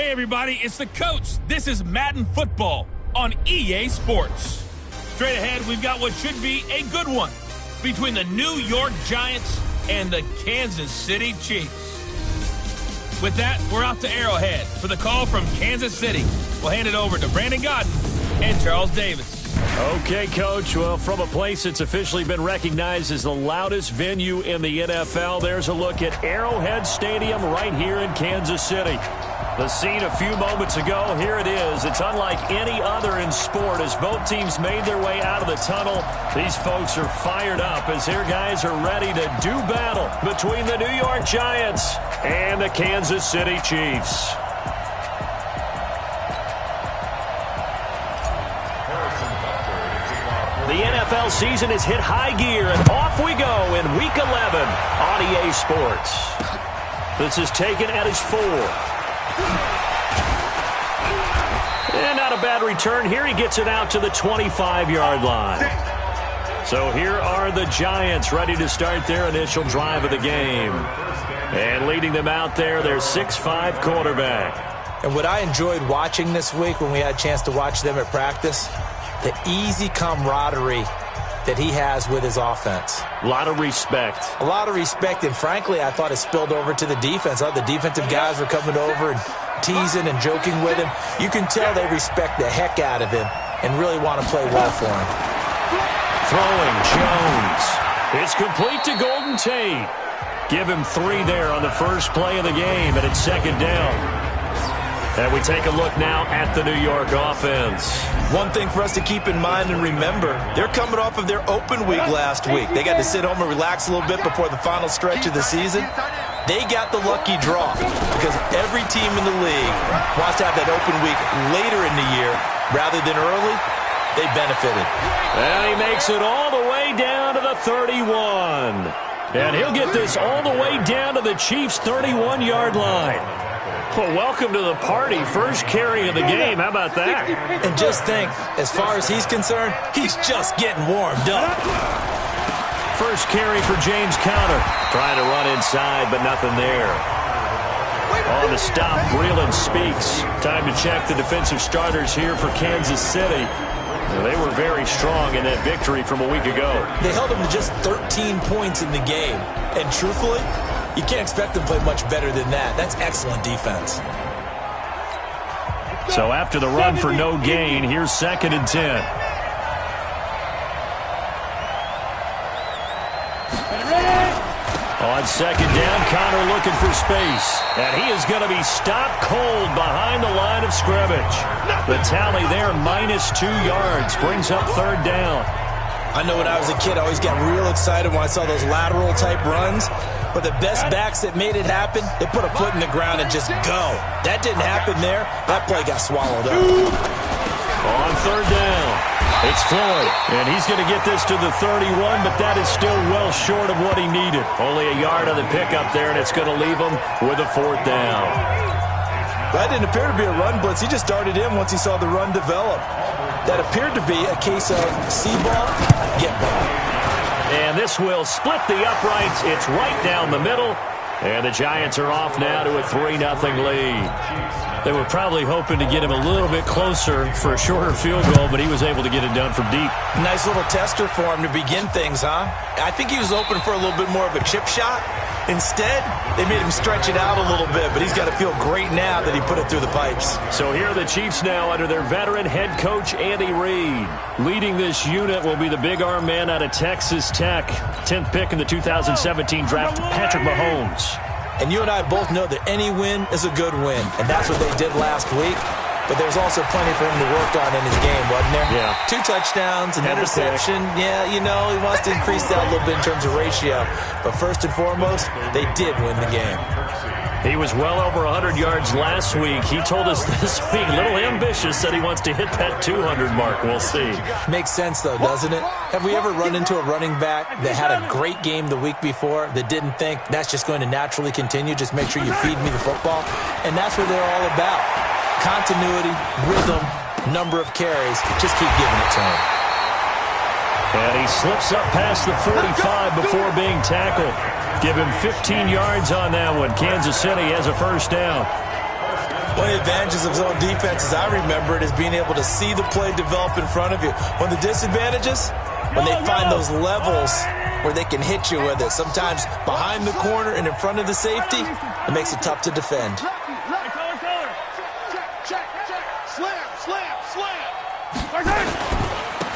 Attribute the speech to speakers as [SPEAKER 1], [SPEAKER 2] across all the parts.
[SPEAKER 1] Hey everybody, it's the coach. This is Madden Football on EA Sports. Straight ahead, we've got what should be a good one between the New York Giants and the Kansas City Chiefs. With that, we're off to Arrowhead for the call from Kansas City. We'll hand it over to Brandon Godden and Charles Davis.
[SPEAKER 2] Okay, Coach. Well, from a place that's officially been recognized as the loudest venue in the NFL, there's a look at Arrowhead Stadium right here in Kansas City. The scene a few moments ago, here it is. It's unlike any other in sport as both teams made their way out of the tunnel. These folks are fired up as their guys are ready to do battle between the New York Giants and the Kansas City Chiefs. The NFL season has hit high gear, and off we go in Week 11 on EA Sports. This is taken at his 4. And not a bad return here. He gets it out to the 25-yard line. So here are the Giants ready to start their initial drive of the game. And leading them out there, their 6'5" quarterback.
[SPEAKER 3] And what I enjoyed watching this week when we had a chance to watch them at practice, the easy camaraderie that he has with his offense.
[SPEAKER 2] A lot of respect.
[SPEAKER 3] A lot of respect, and frankly, I thought it spilled over to the defense. The defensive guys were coming over and teasing and joking with him. You can tell they respect the heck out of him and really want to play well for him.
[SPEAKER 2] Throwing, Jones. It's complete to Golden Tate. Give him 3 there on the first play of the game, and it's second down. And we take a look now at the New York offense.
[SPEAKER 3] One thing for us to keep in mind and remember, they're coming off of their open week last week. They got to sit home and relax a little bit before the final stretch of the season. They got the lucky draw because every team in the league wants to have that open week later in the year rather than early. They benefited.
[SPEAKER 2] And he makes it all the way down to the 31. And he'll get this all the way down to the Chiefs' 31-yard line. Well, welcome to the party. First carry of the game. How about that?
[SPEAKER 3] And just think, as far as he's concerned, he's just getting warmed up.
[SPEAKER 2] First carry for James Conner. Trying to run inside, but nothing there. On the stop, Breeland speaks. Time to check the defensive starters here for Kansas City. They were very strong in that victory from a week ago.
[SPEAKER 3] They held them to just 13 points in the game. And truthfully, you can't expect them to play much better than that. That's excellent defense.
[SPEAKER 2] So after the run for no gain, here's 2nd and 10. On second down, Conner looking for space. And he is going to be stopped cold behind the line of scrimmage. The tally there, -2 yards, brings up 3rd down.
[SPEAKER 3] I know when I was a kid, I always got real excited when I saw those lateral-type runs. But the best backs that made it happen, they put a foot in the ground and just go. That didn't happen there. That play got swallowed up.
[SPEAKER 2] On 3rd down, it's Floyd. And he's going to get this to the 31, but that is still well short of what he needed. Only a yard on the pickup there, and it's going to leave him with a 4th down.
[SPEAKER 3] That didn't appear to be a run blitz. He just darted in once he saw the run develop. That appeared to be a case of see ball, get ball.
[SPEAKER 2] And this will split the uprights. It's right down the middle. And the Giants are off now to a 3-0 lead. They were probably hoping to get him a little bit closer for a shorter field goal, but he was able to get it done from deep.
[SPEAKER 3] Nice little tester for him to begin things, huh? I think he was open for a little bit more of a chip shot. Instead, they made him stretch it out a little bit, but he's got to feel great now that he put it through the pipes.
[SPEAKER 2] So here are the Chiefs now under their veteran head coach, Andy Reid. Leading this unit will be the big arm man out of Texas Tech. 10th pick in the 2017 draft, Patrick Mahomes.
[SPEAKER 3] And you and I both know that any win is a good win, and that's what they did last week. But there's also plenty for him to work on in his game, wasn't there?
[SPEAKER 2] Yeah.
[SPEAKER 3] 2 touchdowns, an interception. Yeah, you know, he wants to increase that a little bit in terms of ratio. But first and foremost, they did win the game.
[SPEAKER 2] He was well over 100 yards last week. He told us this week, a little ambitious, said he wants to hit that 200 mark. We'll see.
[SPEAKER 3] Makes sense, though, doesn't it? Have we ever run into a running back that had a great game the week before that didn't think that's just going to naturally continue? Just make sure you feed me the football. And that's what they're all about. Continuity, rhythm, number of carries. Just keep giving it to him.
[SPEAKER 2] And he slips up past the 45 before being tackled. Give him 15 yards on that one. Kansas City has a first down.
[SPEAKER 3] One of the advantages of zone defense, as I remember it, is being able to see the play develop in front of you. One of the disadvantages, when they find those levels where they can hit you with it, sometimes behind the corner and in front of the safety, it makes it tough to defend.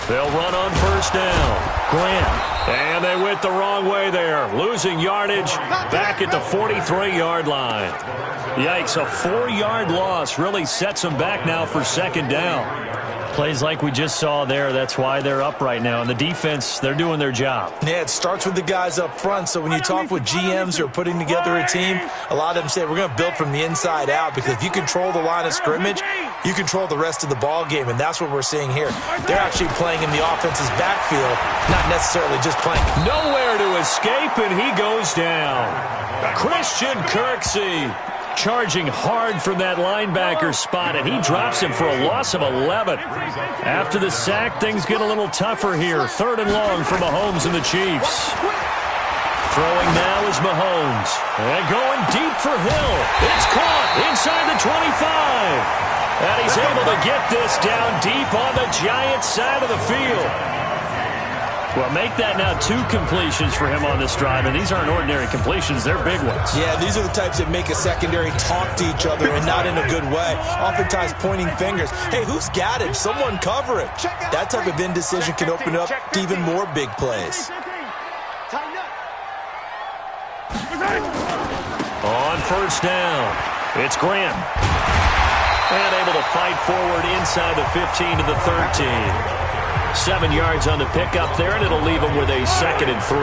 [SPEAKER 2] They'll run on first down. Grant. And they went the wrong way there. Losing yardage back at the 43-yard line. Yikes, a 4-yard loss really sets them back now for second down. Plays like we just saw there, that's why they're up right now. And the defense, they're doing their job.
[SPEAKER 3] Yeah, it starts with the guys up front. So when you talk with GMs who are putting together a team, a lot of them say we're going to build from the inside out, because if you control the line of scrimmage, you control the rest of the ball game, and that's what we're seeing here. They're actually playing in the offense's backfield, not necessarily just playing.
[SPEAKER 2] Nowhere to escape, and he goes down. Christian Kirksey charging hard from that linebacker spot, and he drops him for a loss of 11. After the sack, things get a little tougher here. 3rd and long for Mahomes and the Chiefs. Throwing now is Mahomes. And going deep for Hill. It's caught inside the 25. And he's able to get this down deep on the Giants side of the field. Well, make that now 2 completions for him on this drive, and these aren't ordinary completions. They're big ones.
[SPEAKER 3] Yeah, these are the types that make a secondary talk to each other, and not in a good way. Oftentimes pointing fingers. Hey, who's got him? Someone cover it. That type of indecision can open up to even more big plays.
[SPEAKER 2] On first down, it's Graham. And able to fight forward inside the 15 to the 13. 7 yards on the pickup there, and it'll leave him with a 2nd and 3.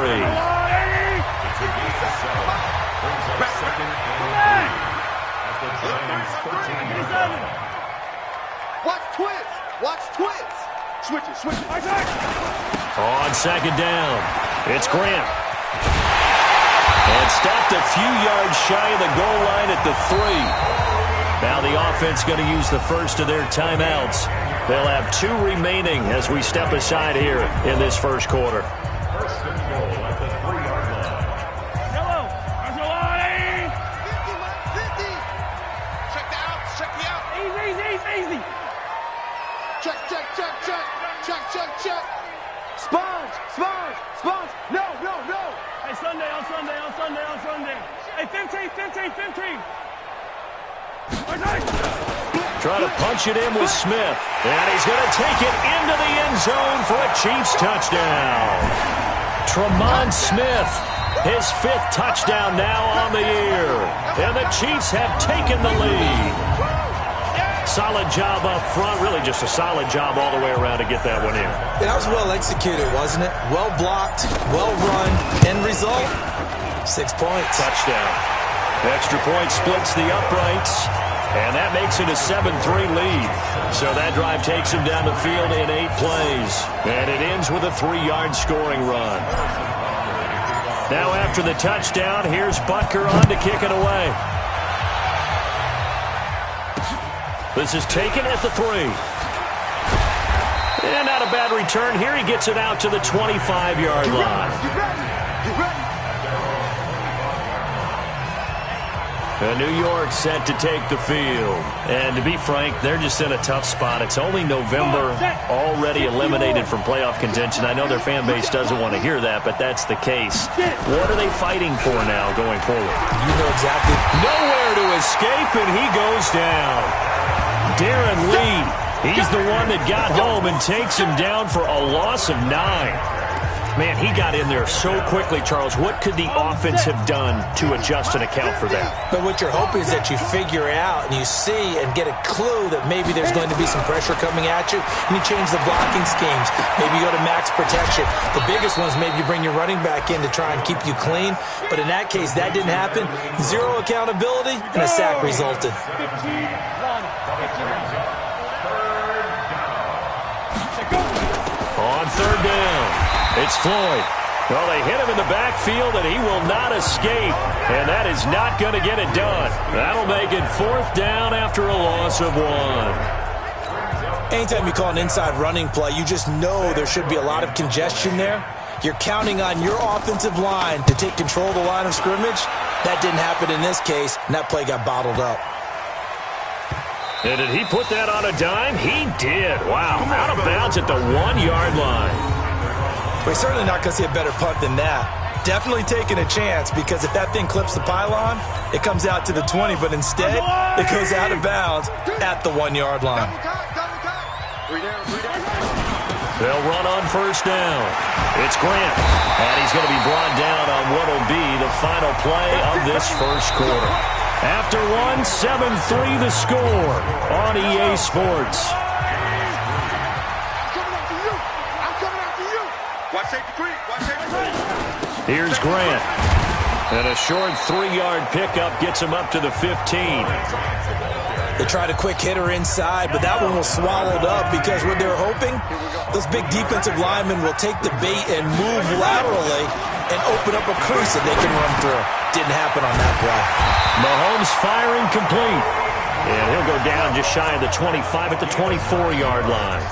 [SPEAKER 4] Watch twins. Watch twins. Switch it. Switch it.
[SPEAKER 2] On 2nd down, it's Grant. And stopped a few yards shy of the goal line at the 3. Now the offense going to use the first of their timeouts. They'll have 2 remaining as we step aside here in this first quarter.
[SPEAKER 4] Check. Sponge. No.
[SPEAKER 5] Hey, on Sunday. Hey, 15.
[SPEAKER 2] Trying to punch it in with Smith. And he's going to take it into the end zone for a Chiefs touchdown. Tremont Smith, his 5th touchdown now on the year. And the Chiefs have taken the lead. Solid job up front. Really just a solid job all the way around to get that one in.
[SPEAKER 3] That was well executed, wasn't it? Well blocked, well run. End result, 6 points.
[SPEAKER 2] Touchdown. Extra point splits the uprights. And that makes it a 7-3 lead. So that drive takes him down the field in 8 plays. And it ends with a 3-yard scoring run. Now after the touchdown, here's Butker on to kick it away. This is taken at the 3. And not a bad return. Here he gets it out to the 25-yard line.
[SPEAKER 4] You ready?
[SPEAKER 2] New York set to take the field. And to be frank, they're just in a tough spot. It's only November, already eliminated from playoff contention. I know their fan base doesn't want to hear that, but that's the case. What are they fighting for now going forward?
[SPEAKER 3] You know exactly.
[SPEAKER 2] Nowhere to escape, and he goes down. Darren Lee, he's the one that got home and takes him down for a loss of 9. Man, he got in there so quickly, Charles. What could the offense have done to adjust and account for that?
[SPEAKER 3] But what you're hoping is that you figure out and you see and get a clue that maybe there's going to be some pressure coming at you, and you change the blocking schemes. Maybe you go to max protection. The biggest one is maybe you bring your running back in to try and keep you clean. But in that case, that didn't happen. 0 accountability, and a sack resulted.
[SPEAKER 2] On 3rd down, it's Floyd. Well, they hit him in the backfield, and he will not escape. And that is not going to get it done. That'll make it 4th down after a loss of 1.
[SPEAKER 3] Anytime you call an inside running play, you just know there should be a lot of congestion there. You're counting on your offensive line to take control of the line of scrimmage. That didn't happen in this case, and that play got bottled up.
[SPEAKER 2] And did he put that on a dime? He did. Wow. Out of bounds at the 1-yard line.
[SPEAKER 3] We're certainly not going to see a better punt than that. Definitely taking a chance, because if that thing clips the pylon, it comes out to the 20, but instead it goes out of bounds at the 1-yard line.
[SPEAKER 2] They'll run on first down. It's Grant, and he's going to be brought down on what will be the final play of this first quarter. After 1, 7-3 the score on EA Sports. Here's Grant. And a short 3-yard pickup gets him up to the 15.
[SPEAKER 3] They tried a quick hitter inside, but that one was swallowed up because what they're hoping, those big defensive linemen will take the bait and move laterally and open up a crease that they can run through. Didn't happen on that play.
[SPEAKER 2] Mahomes firing complete. And he'll go down just shy of the 25 at the 24-yard line.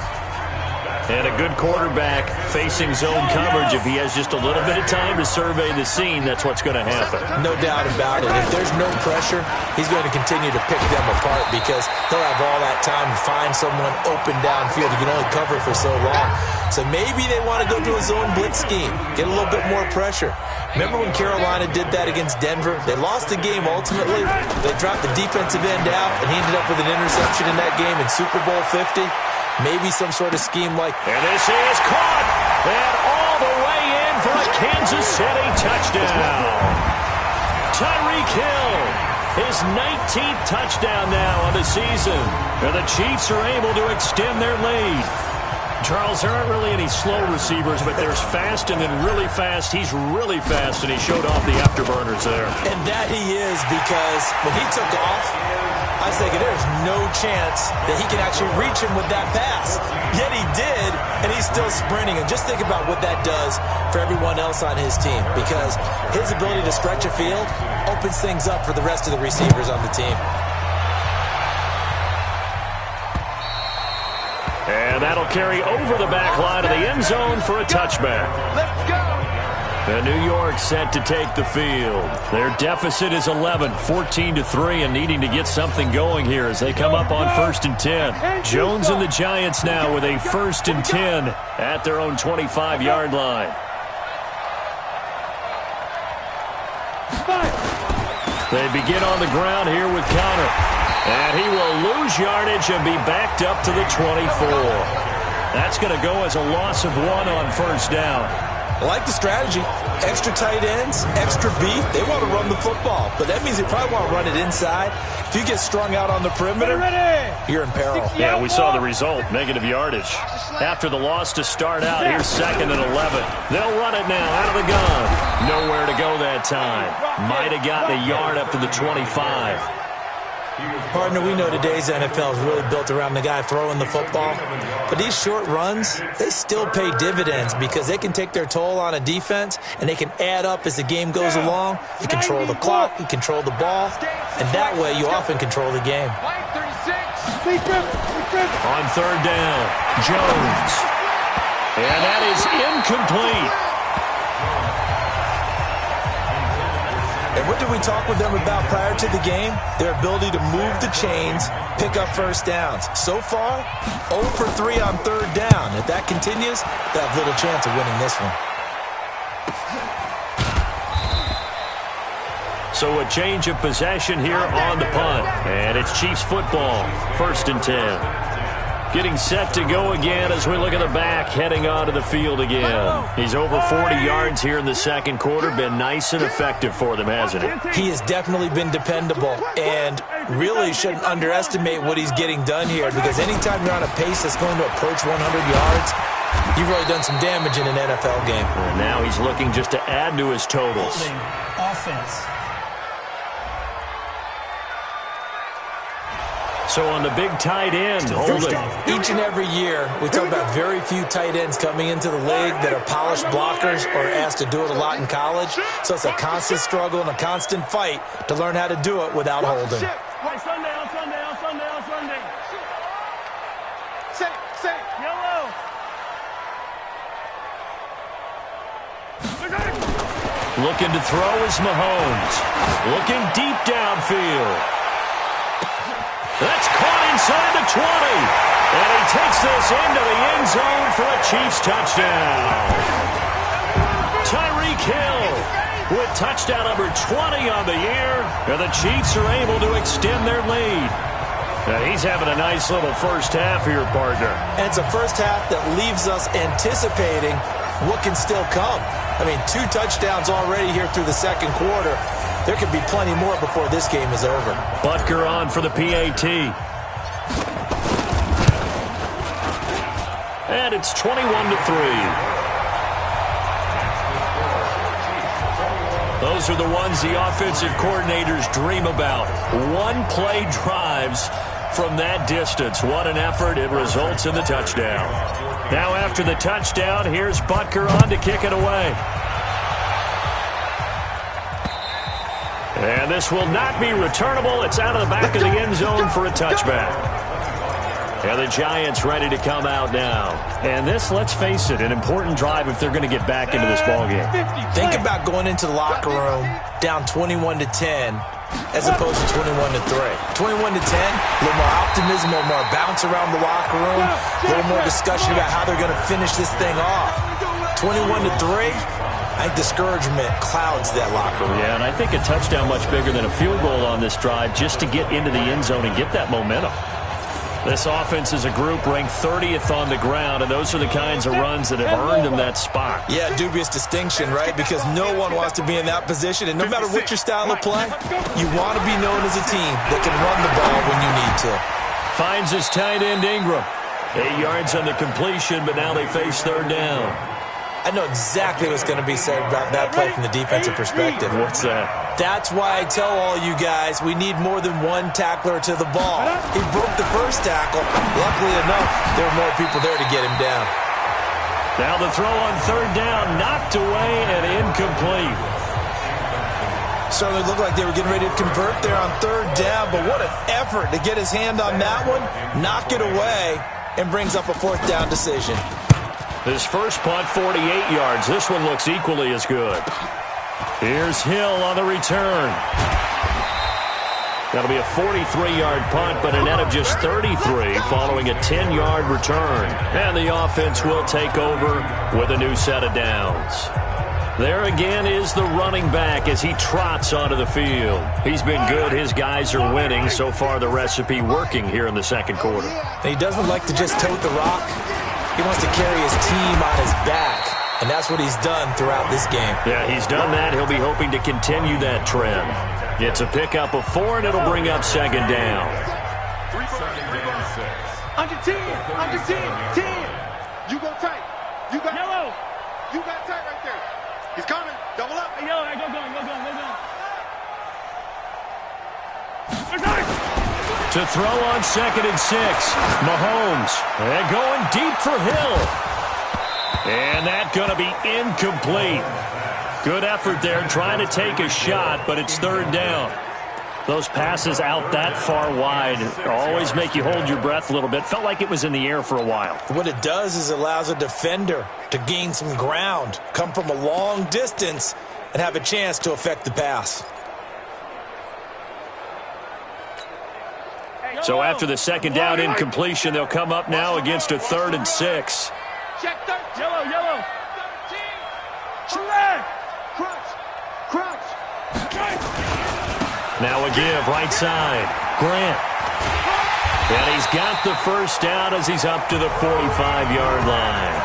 [SPEAKER 2] And a good quarterback facing zone coverage. If he has just a little bit of time to survey the scene, that's what's going to happen.
[SPEAKER 3] No doubt about it. If there's no pressure, he's going to continue to pick them apart because he'll have all that time to find someone open downfield. You can only cover for so long. So maybe they want to go to a zone blitz scheme, get a little bit more pressure. Remember when Carolina did that against Denver? They lost the game ultimately. They dropped the defensive end out, and he ended up with an interception in that game in Super Bowl 50. Maybe some sort of scheme like...
[SPEAKER 2] And this is caught. And all the way in for a Kansas City touchdown. Tyreek Hill, his 19th touchdown now on the season. And the Chiefs are able to extend their lead. Charles, there aren't really any slow receivers, but there's fast and then really fast. He's really fast, and he showed off the afterburners there.
[SPEAKER 3] And that he is, because when he took off, I was thinking there's no chance that he can actually reach him with that pass. Yet he did, and he's still sprinting. And just think about what that does for everyone else on his team, because his ability to stretch a field opens things up for the rest of the receivers on the team.
[SPEAKER 2] And that'll carry over the back line of the end zone for a touchback.
[SPEAKER 4] Let's go.
[SPEAKER 2] And New York set to take the field. Their deficit is 11, 14-3, and needing to get something going here as they come up on 1st and 10. Jones and the Giants now with a 1st and 10 at their own 25-yard line. They begin on the ground here with Connor. And he will lose yardage and be backed up to the 24. That's going to go as a loss of 1 on first down.
[SPEAKER 3] I like the strategy. Extra tight ends, extra beef. They want to run the football, but that means they probably want to run it inside. If you get strung out on the perimeter, you're in peril.
[SPEAKER 2] Yeah, we saw the result, negative yardage. After the loss to start out, here's 2nd and 11. They'll run it now out of the gun. Nowhere to go that time. Might have gotten a yard up to the 25.
[SPEAKER 3] Partner, we know today's NFL is really built around the guy throwing the football. But these short runs, they still pay dividends because they can take their toll on a defense and they can add up as the game goes along. You control the clock, you control the ball, and that way you often control the game.
[SPEAKER 2] On 3rd down, Jones. And that is incomplete.
[SPEAKER 3] And what did we talk with them about prior to the game? Their ability to move the chains, pick up first downs. So far, 0 for 3 on 3rd down. If that continues, they have little chance of winning this one.
[SPEAKER 2] So a change of possession here on the punt. And it's Chiefs football, 1st and 10. Getting set to go again as we look at the back, heading onto the field again. He's over 40 yards here in the 2nd quarter. Been nice and effective for them, hasn't he?
[SPEAKER 3] He has definitely been dependable, and really shouldn't underestimate what he's getting done here, because anytime you're on a pace that's going to approach 100 yards, you've really done some damage in an NFL game.
[SPEAKER 2] And now he's looking just to add to his totals.
[SPEAKER 6] Offense.
[SPEAKER 2] So on the big tight end, holding.
[SPEAKER 3] Each and every year, we talk about very few tight ends coming into the league that are polished blockers or asked to do it a lot in college. So it's a constant struggle and a constant fight to learn how to do it without holding.
[SPEAKER 5] On Sunday, on Sunday, on Sunday, on Sunday.
[SPEAKER 4] Say.
[SPEAKER 5] Yellow.
[SPEAKER 2] Looking to throw is Mahomes. Looking deep downfield. That's caught And he takes this into the end zone for a Chiefs touchdown. Tyreek Hill with touchdown number 20 on the year. And the Chiefs are able to extend their lead. Now he's having a nice little first half here, partner.
[SPEAKER 3] And it's a first half that leaves us anticipating what can still come. I mean, 2 touchdowns already here through the second quarter. There could be plenty more before this game is over.
[SPEAKER 2] Butker on for the PAT. And it's 21-3. Those are the ones the offensive coordinators dream about. One-play drives from that distance. What an effort. It results in the touchdown. Now after the touchdown, here's Butker on to kick it away. And this will not be returnable. It's out of the back of the end zone for a touchback. And the Giants ready to come out now. And this, let's face it, an important drive if they're going to get back into this ballgame.
[SPEAKER 3] Think about going into the locker room down 21-10 as opposed to 21-3. 21-10, a little more optimism, a little more bounce around the locker room, a little more discussion about how they're going to finish this thing off. 21-3, I think discouragement clouds that locker room.
[SPEAKER 2] Yeah, and I think a touchdown much bigger than a field goal on this drive just to get into the end zone and get that momentum. This offense as a group ranked 30th on the ground, and those are the kinds of runs that have earned them that spot.
[SPEAKER 3] Yeah, dubious distinction, right? Because no one wants to be in that position, and no matter what your style of play, you want to be known as a team that can run the ball when you need to.
[SPEAKER 2] Finds his tight end Ingram. 8 yards on the completion, but now they face third down.
[SPEAKER 3] I know exactly what's going to be said about that play from the defensive perspective.
[SPEAKER 2] What's that?
[SPEAKER 3] That's why I tell all you guys we need more than one tackler to the ball. He broke the first tackle. Luckily enough, there were more people there to get him down.
[SPEAKER 2] Now the throw on third down, knocked away and incomplete.
[SPEAKER 3] Certainly looked like they were getting ready to convert there on third down, but what an effort to get his hand on that one, knock it away, and brings up a fourth down decision.
[SPEAKER 2] His first punt, 48 yards. This one looks equally as good. Here's Hill on the return. That'll be a 43-yard punt, but a net of just 33 following a 10-yard return. And the offense will take over with a new set of downs. There again is the running back as he trots onto the field. He's been good. His guys are winning. So far, the recipe working here in the second quarter.
[SPEAKER 3] He doesn't like to just tote the rock. He wants to carry his team on his back, and that's what he's done throughout this game.
[SPEAKER 2] Yeah, he's done that. He'll be hoping to continue that trend. It's a pickup of 4, and it'll bring up second down.
[SPEAKER 4] Under 10, 10. You go tight. You got
[SPEAKER 5] Yellow.
[SPEAKER 4] You got tight right there. He's coming. Double up.
[SPEAKER 5] Hey, yellow, go going.
[SPEAKER 2] To throw on 2nd and 6. Mahomes. And going deep for Hill. And that's going to be incomplete. Good effort there trying to take a shot, but it's third down. Those passes out that far wide always make you hold your breath a little bit. Felt like it was in the air for a while.
[SPEAKER 3] What it does is it allows a defender to gain some ground, come from a long distance, and have a chance to affect the pass.
[SPEAKER 2] So after the second down incompletion, they'll come up now against a 3rd and 6.
[SPEAKER 4] Check 13.
[SPEAKER 5] Yellow. Crunch.
[SPEAKER 2] Now a give, right side. Grant. And he's got the first down as he's up to the 45-yard line.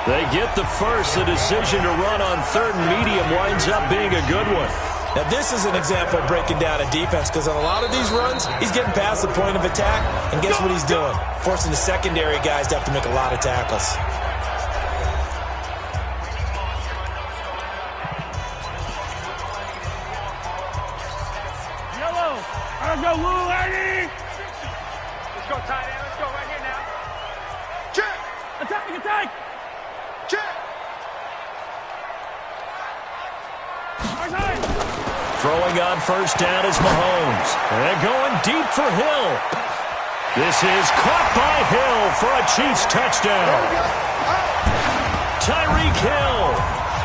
[SPEAKER 2] They get the first. The decision to run on 3rd and medium winds up being a good one.
[SPEAKER 3] Now, this is an example of breaking down a defense because on a lot of these runs, he's getting past the point of attack, and guess what he's doing? Forcing the secondary guys to have to make a lot of tackles.
[SPEAKER 5] Yellow. Let's go, Lou, lady.
[SPEAKER 4] Let's go tight end. Let's go right here now. Check.
[SPEAKER 5] Attack.
[SPEAKER 4] Check.
[SPEAKER 2] Throwing on first down is Mahomes. And going deep for Hill. This is caught by Hill for a Chiefs touchdown. Tyreek Hill,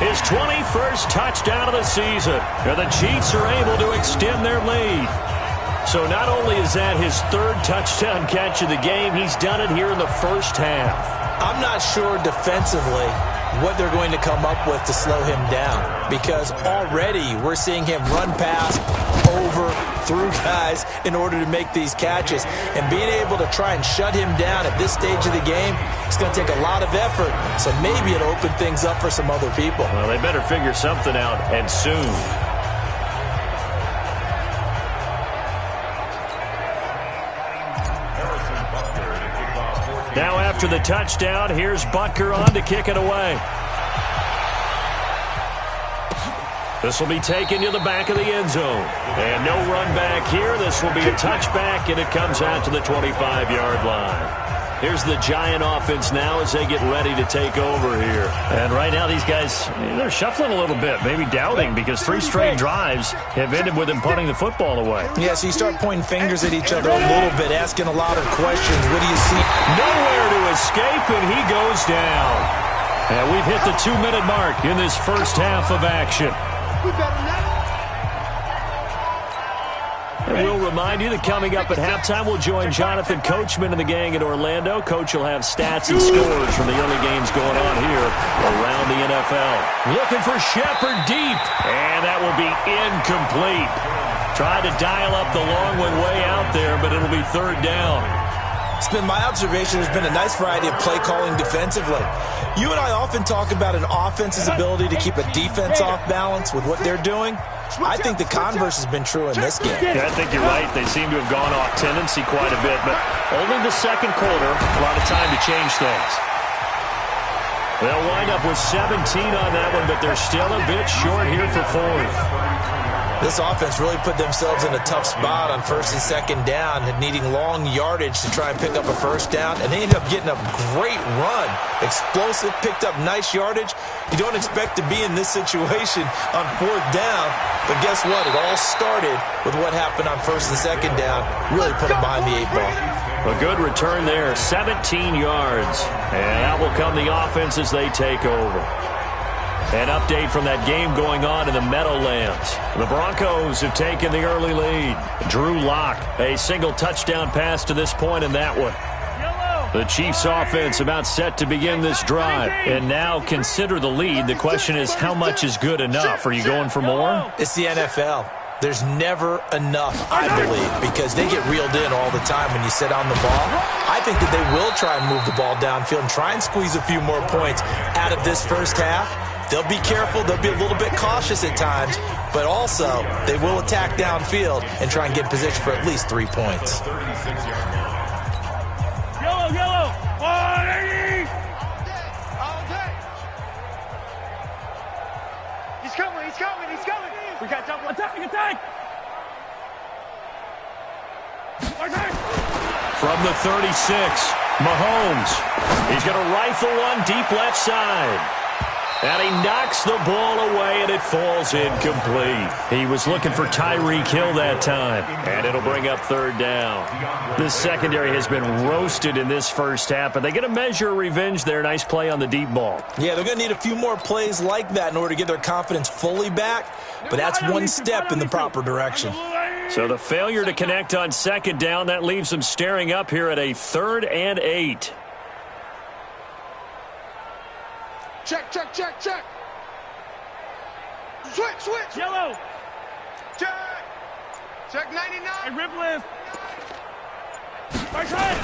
[SPEAKER 2] his 21st touchdown of the season. And the Chiefs are able to extend their lead. So not only is that his third touchdown catch of the game, he's done it here in the first half.
[SPEAKER 3] I'm not sure defensively what they're going to come up with to slow him down, because already we're seeing him run past, over, through guys in order to make these catches. And being able to try and shut him down at this stage of the game, it's going to take a lot of effort. So maybe it'll open things up for some other people.
[SPEAKER 2] Well, they better figure something out, and soon. Now after the touchdown, here's Butker on to kick it away. This will be taken to the back of the end zone. And no run back here. This will be a touchback, and it comes out to the 25-yard line. Here's the Giant offense now as they get ready to take over here. And right now these guys, they're shuffling a little bit, maybe doubting, because 3 straight drives have ended with them punting the football away.
[SPEAKER 3] Yeah, so you start pointing fingers at each other a little bit, asking a lot of questions. What do you see?
[SPEAKER 2] Nowhere to escape, and he goes down. And we've hit the 2-minute mark in this first half of action. And we'll remind you that coming up at halftime, we'll join Jonathan Coachman and the gang in Orlando. Coach will have stats and scores from the early games going on here around the NFL. Looking for Shepard deep, and that will be incomplete. Tried to dial up the long one way out there, but it'll be third down.
[SPEAKER 3] It's been my observation there's been a nice variety of play calling defensively. You and I often talk about an offense's ability to keep a defense off balance with what they're doing. I think the converse has been true in this game.
[SPEAKER 2] Yeah, I think you're right. They seem to have gone off tendency quite a bit, but only the second quarter, a lot of time to change things. They'll wind up with 17 on that one, but they're still a bit short here for fourth.
[SPEAKER 3] This offense really put themselves in a tough spot on first and second down, needing long yardage to try and pick up a first down, and they ended up getting a great run. Explosive, picked up nice yardage. You don't expect to be in this situation on fourth down, but guess what? It all started with what happened on first and second down. Really put them behind the 8 ball.
[SPEAKER 2] A good return there, 17 yards. And out will come the offense as they take over. An update from that game going on in the Meadowlands. The Broncos have taken the early lead. Drew Lock, a single touchdown pass to this point in that one. The Chiefs offense about set to begin this drive. And now consider the lead. The question is, how much is good enough? Are you going for more?
[SPEAKER 3] It's the NFL. There's never enough, I believe, because they get reeled in all the time when you sit on the ball. I think that they will try and move the ball downfield and try and squeeze a few more points out of this first half. They'll be careful. They'll be a little bit cautious at times, but also they will attack downfield and try and get in position for at least 3 points.
[SPEAKER 5] Yellow, 180.
[SPEAKER 4] He's coming. We got double
[SPEAKER 5] Attack.
[SPEAKER 2] From the 36, Mahomes. He's going to rifle one deep left side. And he knocks the ball away, and it falls incomplete. He was looking for Tyreek Hill that time, and it'll bring up third down. This secondary has been roasted in this first half, but they get a measure of revenge there. Nice play on the deep ball.
[SPEAKER 3] Yeah, they're going to need a few more plays like that in order to get their confidence fully back, but that's one step in the proper direction.
[SPEAKER 2] So the failure to connect on second down, that leaves them staring up here at a 3rd and 8.
[SPEAKER 4] Check. Switch.
[SPEAKER 5] Yellow.
[SPEAKER 4] Check 99.
[SPEAKER 5] Hey, rip list. Right side.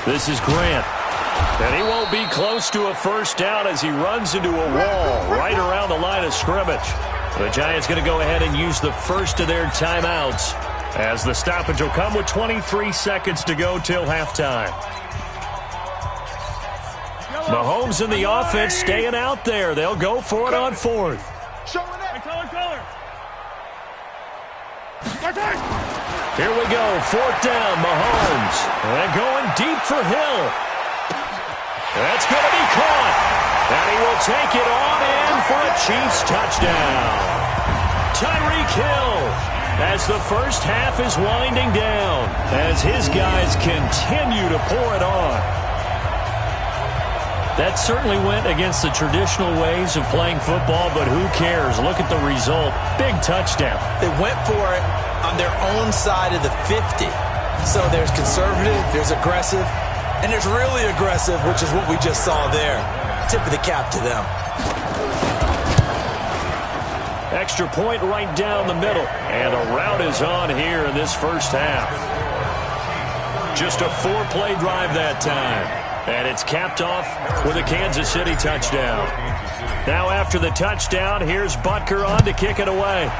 [SPEAKER 2] This is Grant. And he won't be close to a first down as he runs into a wall right around the line of scrimmage. The Giants going to go ahead and use the first of their timeouts as the stoppage will come with 23 seconds to go till halftime. Mahomes and the offense staying out there. They'll go for it on fourth.
[SPEAKER 4] Showing it.
[SPEAKER 5] Color.
[SPEAKER 2] Here we go. Fourth down, Mahomes. And going deep for Hill. That's going to be caught. And he will take it on in for a Chiefs touchdown. Tyreek Hill, as the first half is winding down, as his guys continue to pour it on. That certainly went against the traditional ways of playing football, but who cares? Look at the result. Big touchdown.
[SPEAKER 3] They went for it on on their own side of the 50. So there's conservative, there's aggressive, and there's really aggressive, which is what we just saw there. Tip of the cap to them.
[SPEAKER 2] Extra point right down the middle. And a rout is on here in this first half. Just a 4-play drive that time. And it's capped off with a Kansas City touchdown. Now after the touchdown, here's Butker on to kick it away.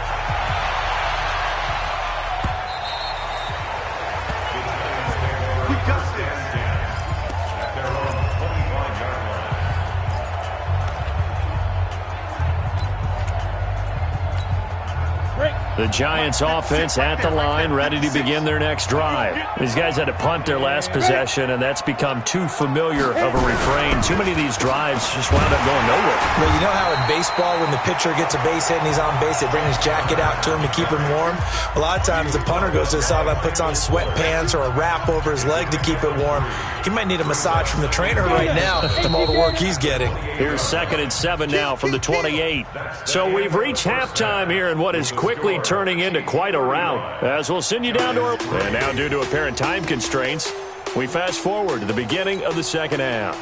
[SPEAKER 2] The Giants offense at the line, ready to begin their next drive. These guys had to punt their last possession, and that's become too familiar of a refrain. Too many of these drives just wound up going nowhere.
[SPEAKER 3] Well, you know how in baseball, when the pitcher gets a base hit and he's on base, they bring his jacket out to him to keep him warm? A lot of times the punter goes to the sideline, puts on sweatpants or a wrap over his leg to keep it warm. He might need a massage from the trainer right now from all the work he's getting.
[SPEAKER 2] Here's 2nd and 7 now from the 28. So we've reached halftime here in what is quickly turning into quite a rout, as we'll send you down to our... And now, due to apparent time constraints, we fast forward to the beginning of the second half.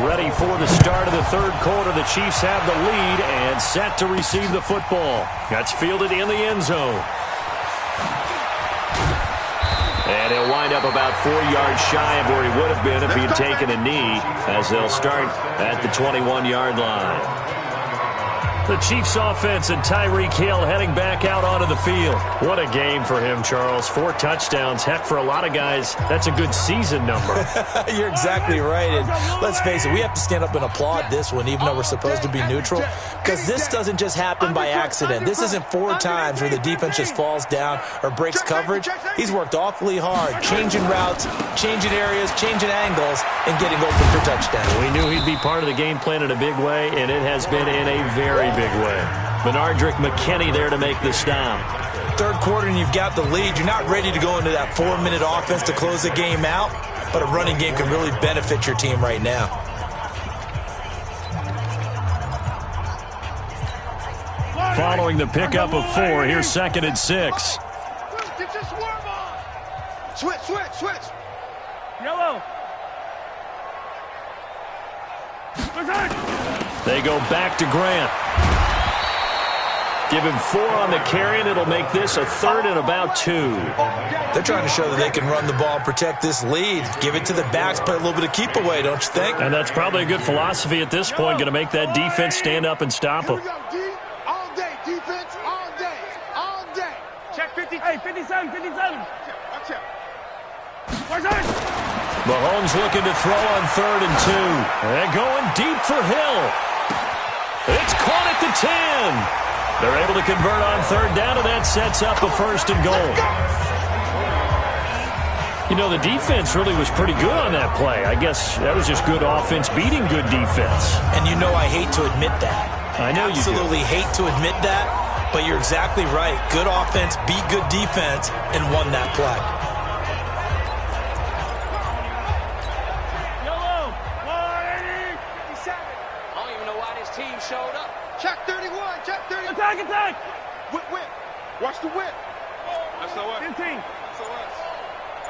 [SPEAKER 2] Ready for the start of the third quarter. The Chiefs have the lead and set to receive the football. That's fielded in the end zone. And he'll wind up about 4 yards shy of where he would have been if he had taken a knee, as they'll start at the 21-yard line. The Chiefs offense and Tyreek Hill heading back out onto the field. What a game for him, Charles. 4 touchdowns. Heck, for a lot of guys, that's a good season number.
[SPEAKER 3] You're exactly right. And let's face it, we have to stand up and applaud this one, even though we're supposed to be neutral, because this doesn't just happen by accident. This isn't 4 times where the defense just falls down or breaks coverage. He's worked awfully hard, changing routes, changing areas, changing angles, and getting open for touchdown.
[SPEAKER 2] We knew he'd be part of the game plan in a big way, and it has been in a very big way. Benardrick McKinney there to make the stop.
[SPEAKER 3] Third quarter and you've got the lead. You're not ready to go into that 4-minute offense to close the game out, but a running game can really benefit your team right now.
[SPEAKER 2] Following the pickup of 4, here's 2nd and 6.
[SPEAKER 4] Switch.
[SPEAKER 5] Yellow.
[SPEAKER 2] They go back to Grant. Give him 4 on the carry, and it'll make this a 3rd and about 2.
[SPEAKER 3] They're trying to show that they can run the ball and protect this lead. Give it to the backs, play a little bit of keep away, don't you think?
[SPEAKER 2] And that's probably a good philosophy at this point, going to make that defense stand up and stop them.
[SPEAKER 4] All day, defense, all day, all day. Check 50. Hey, 57. Watch out.
[SPEAKER 2] Mahomes looking to throw on 3rd and 2. They're going deep for Hill. It's caught at the 10. They're able to convert on 3rd down, and that sets up a 1st and goal. You know, the defense really was pretty good on that play. I guess that was just good offense beating good defense.
[SPEAKER 3] And you know I hate to admit that.
[SPEAKER 2] I know you do.
[SPEAKER 3] Absolutely hate to admit that, but you're exactly right. Good offense beat good defense and won that play.
[SPEAKER 5] Yellow. 180.
[SPEAKER 4] 57. I don't even know why this team showed up. Check 31.
[SPEAKER 5] Attack.
[SPEAKER 4] Whip. Watch the whip. SOS.
[SPEAKER 5] 15.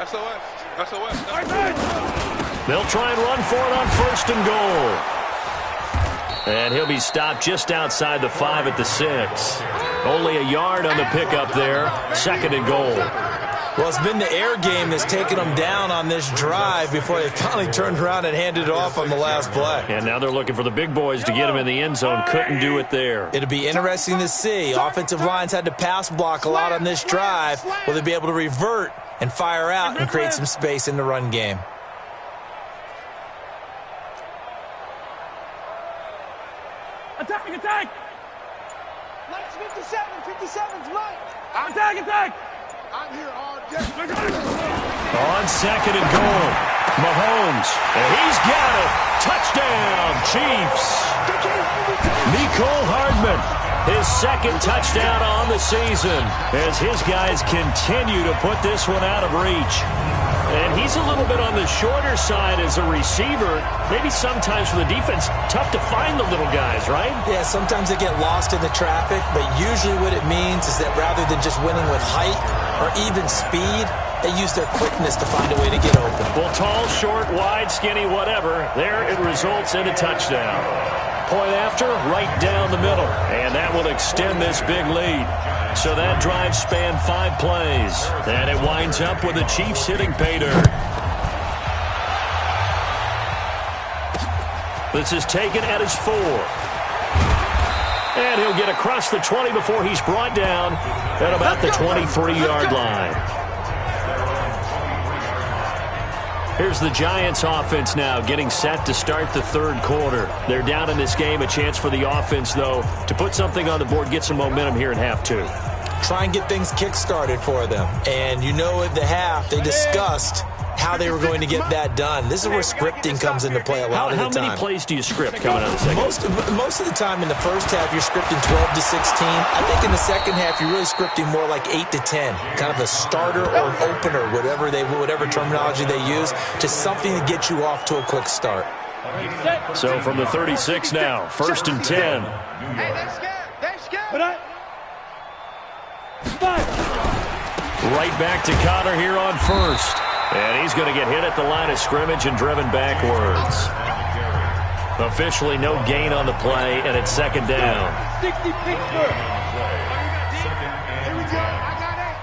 [SPEAKER 4] SOS.
[SPEAKER 2] They'll try and run for it on 1st and goal. And he'll be stopped just outside the 5 at the 6. Only a yard on the pickup there. 2nd and goal.
[SPEAKER 3] Well, it's been the air game that's taken them down on this drive before they finally turned around and handed it off on the last play.
[SPEAKER 2] And now they're looking for the big boys to get them in the end zone. Couldn't do it there.
[SPEAKER 3] It'll be interesting to see. Offensive lines had to pass block a lot on this drive. Will they be able to revert and fire out and create some space in the run game?
[SPEAKER 5] Attack.
[SPEAKER 4] Let's 57's right.
[SPEAKER 5] Attack.
[SPEAKER 4] I'm here all day.
[SPEAKER 2] On 2nd and goal, Mahomes, and he's got it. Touchdown, Chiefs. Mecole Hardman, his 2nd touchdown on the season, as his guys continue to put this one out of reach. And he's a little bit on the shorter side as a receiver. Maybe sometimes for the defense, tough to find the little guys, right?
[SPEAKER 3] Yeah, sometimes they get lost in the traffic, but usually what it means is that rather than just winning with height or even speed, they use their quickness to find a way to get open.
[SPEAKER 2] Well, tall, short, wide, skinny, whatever, there it results in a touchdown. Point after, right down the middle. And that will extend this big lead. So that drive spanned 5 plays. And it winds up with the Chiefs hitting pay dirt. This is taken at his 4. And he'll get across the 20 before he's brought down at about the 23-yard line. Here's the Giants offense now getting set to start the third quarter. They're down in this game. A chance for the offense, though, to put something on the board, get some momentum here in half 2.
[SPEAKER 3] Try and get things kick-started for them. And you know at the half, they discussed how they were going to get that done. This is where scripting comes into play a lot of the time.
[SPEAKER 2] How many plays do you script coming out of the second?
[SPEAKER 3] Most of the time in the first half, you're scripting 12 to 16. I think in the second half, you're really scripting more like 8 to 10. Kind of a starter or an opener, whatever terminology they use, just something to get you off to a quick start.
[SPEAKER 2] So from the 36 now, 1st and 10.
[SPEAKER 4] Hey, they're scared. They're scared.
[SPEAKER 2] Right back to Connor here on 1st. And he's going to get hit at the line of scrimmage and driven backwards. Officially no gain on the play, and it's 2nd down.
[SPEAKER 4] 60 Pittsburgh. Here we go. I got it.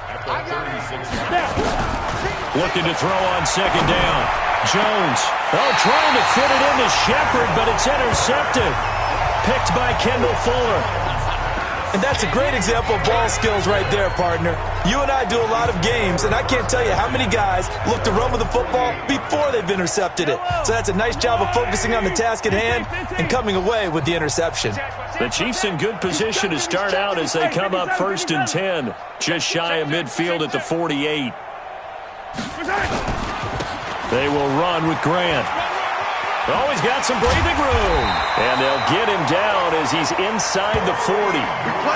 [SPEAKER 2] Looking to throw on 2nd down. Jones. Trying to fit it into Shepard, but it's intercepted. Picked by Kendall Fuller.
[SPEAKER 3] And that's a great example of ball skills right there, partner. You and I do a lot of games, and I can't tell you how many guys look to run with the football before they've intercepted it. So that's a nice job of focusing on the task at hand and coming away with the interception.
[SPEAKER 2] The Chiefs in good position to start out as they come up 1st and 10, just shy of midfield at the 48. They will run with Grant. Oh, he's got some breathing room. And they'll get him down as he's inside the 40.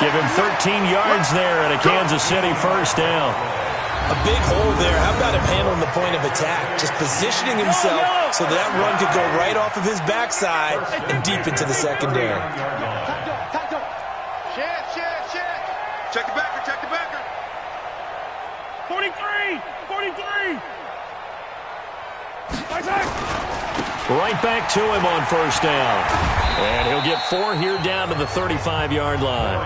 [SPEAKER 2] Give him 13 yards there and a Kansas City 1st down.
[SPEAKER 3] A big hole there. How about him handling the point of attack? Just positioning himself so that run could go right off of his backside and deep into the secondary.
[SPEAKER 4] Check the backer, check the backer.
[SPEAKER 5] 43! 43!
[SPEAKER 2] Right back to him on 1st down. And he'll get 4 here down to the 35-yard line.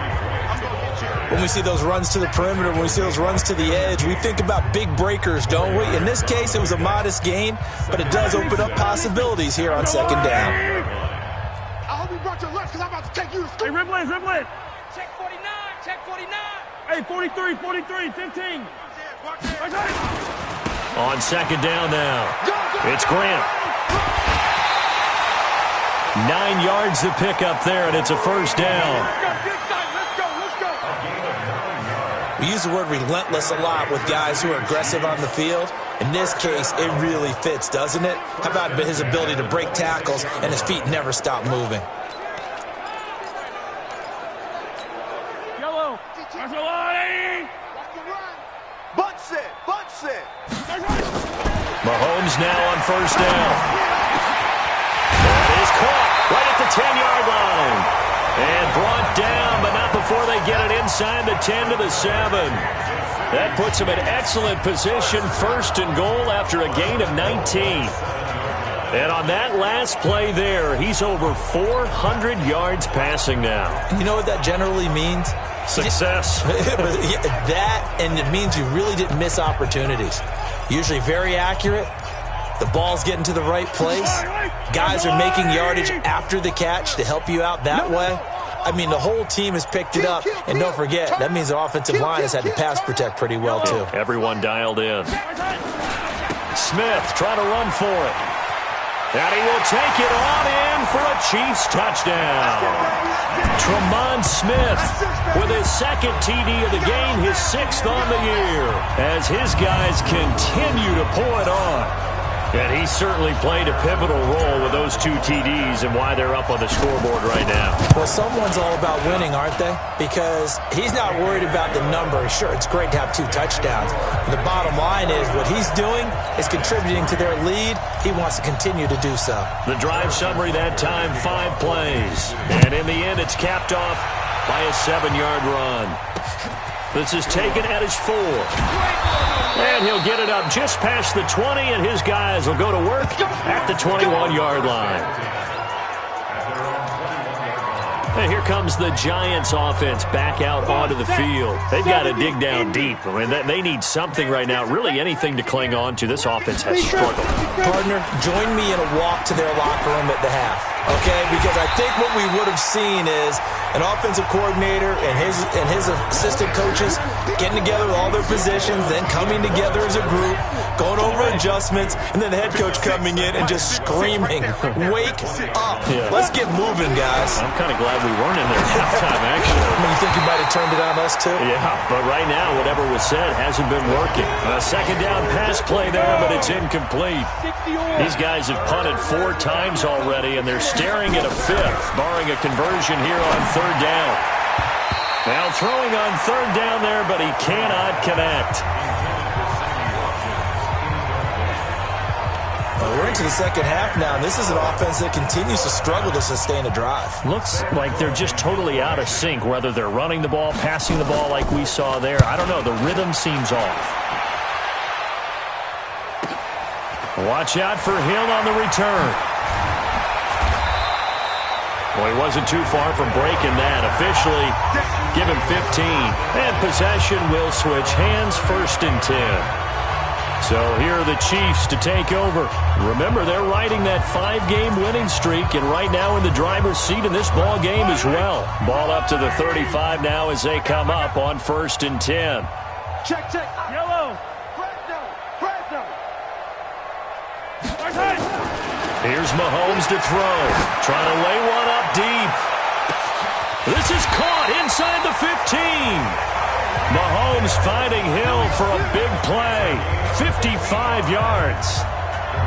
[SPEAKER 3] When we see those runs to the perimeter, when we see those runs to the edge, we think about big breakers, don't we? In this case, it was a modest gain, but it does open up possibilities here on 2nd down.
[SPEAKER 4] I hope you brought your lunch because I'm about to take you to school.
[SPEAKER 5] Hey, Ripley.
[SPEAKER 4] Check 49, check 49.
[SPEAKER 5] Hey, 43, 15.
[SPEAKER 2] On 2nd down now, it's Grant. 9 yards to pick up there, and it's a 1st down.
[SPEAKER 4] Let's go.
[SPEAKER 3] We use the word relentless a lot with guys who are aggressive on the field. In this case, it really fits, doesn't it? How about his ability to break tackles and his feet never stop moving?
[SPEAKER 5] Yellow. Barcelona.
[SPEAKER 4] Butt set.
[SPEAKER 2] Mahomes now on 1st down. That is caught right at the 10-yard line. And brought down, but not before they get it inside the 10 to the 7. That puts him in excellent position, 1st and goal after a gain of 19. And on that last play there, he's over 400 yards passing now.
[SPEAKER 3] You know what that generally means?
[SPEAKER 2] Success.
[SPEAKER 3] That, and it means you really didn't miss opportunities. Usually very accurate. The ball's getting to the right place. Guys are making yardage after the catch to help you out that way. I mean, the whole team has picked it up. And don't forget, that means the offensive line has had to pass protect pretty well, too.
[SPEAKER 2] Everyone dialed in. Smith trying to run for it. And he will take it on in for a Chiefs touchdown. Tremont Smith with his 2nd TD of the game, his 6th on the year, as his guys continue to pull it on. And he certainly played a pivotal role with those 2 TDs and why they're up on the scoreboard right now.
[SPEAKER 3] Well, someone's all about winning, aren't they? Because he's not worried about the number. Sure, it's great to have 2 touchdowns. But the bottom line is what he's doing is contributing to their lead. He wants to continue to do so.
[SPEAKER 2] The drive summary that time, 5 plays. And in the end, it's capped off by a 7-yard run. This is taken at his 4. And he'll get it up just past the 20, and his guys will go to work at the 21-yard line. And here comes the Giants offense back out onto the field. They've got to dig down deep. I mean, they need something right now, really anything to cling on to. This offense has struggled.
[SPEAKER 3] Partner, join me in a walk to their locker room at the half, okay? Because I think what we would have seen is an offensive coordinator and his assistant coaches getting together with all their positions, then coming together as a group, going over adjustments, and then the head coach coming in and just screaming, "Wake up. Let's get moving, guys."
[SPEAKER 2] I'm kind of glad we weren't in there at halftime, actually.
[SPEAKER 3] I mean, you think you might have turned it on us, too?
[SPEAKER 2] Yeah, but right now, whatever was said hasn't been working. A second down pass play there, but it's incomplete. These guys have punted 4 times already, and they're staring at a 5th, barring a conversion here on 3rd down. Now throwing on 3rd down there, but he cannot connect.
[SPEAKER 3] We're into the second half now, and this is an offense that continues to struggle to sustain a drive.
[SPEAKER 2] Looks like they're just totally out of sync, whether they're running the ball, passing the ball like we saw there. I don't know. The rhythm seems off. Watch out for Hill on the return. Well, he wasn't too far from breaking that. Officially, give him 15. And possession will switch hands, 1st and 10. So here are the Chiefs to take over. Remember, they're riding that 5-game winning streak, and right now in the driver's seat in this ball game as well. Ball up to the 35 now as they come up on 1st and 10.
[SPEAKER 4] Check. Yellow. Fresno.
[SPEAKER 2] Here's Mahomes to throw. Trying to lay one up deep. This is caught inside the 15. Mahomes finding Hill for a big play. 55 yards.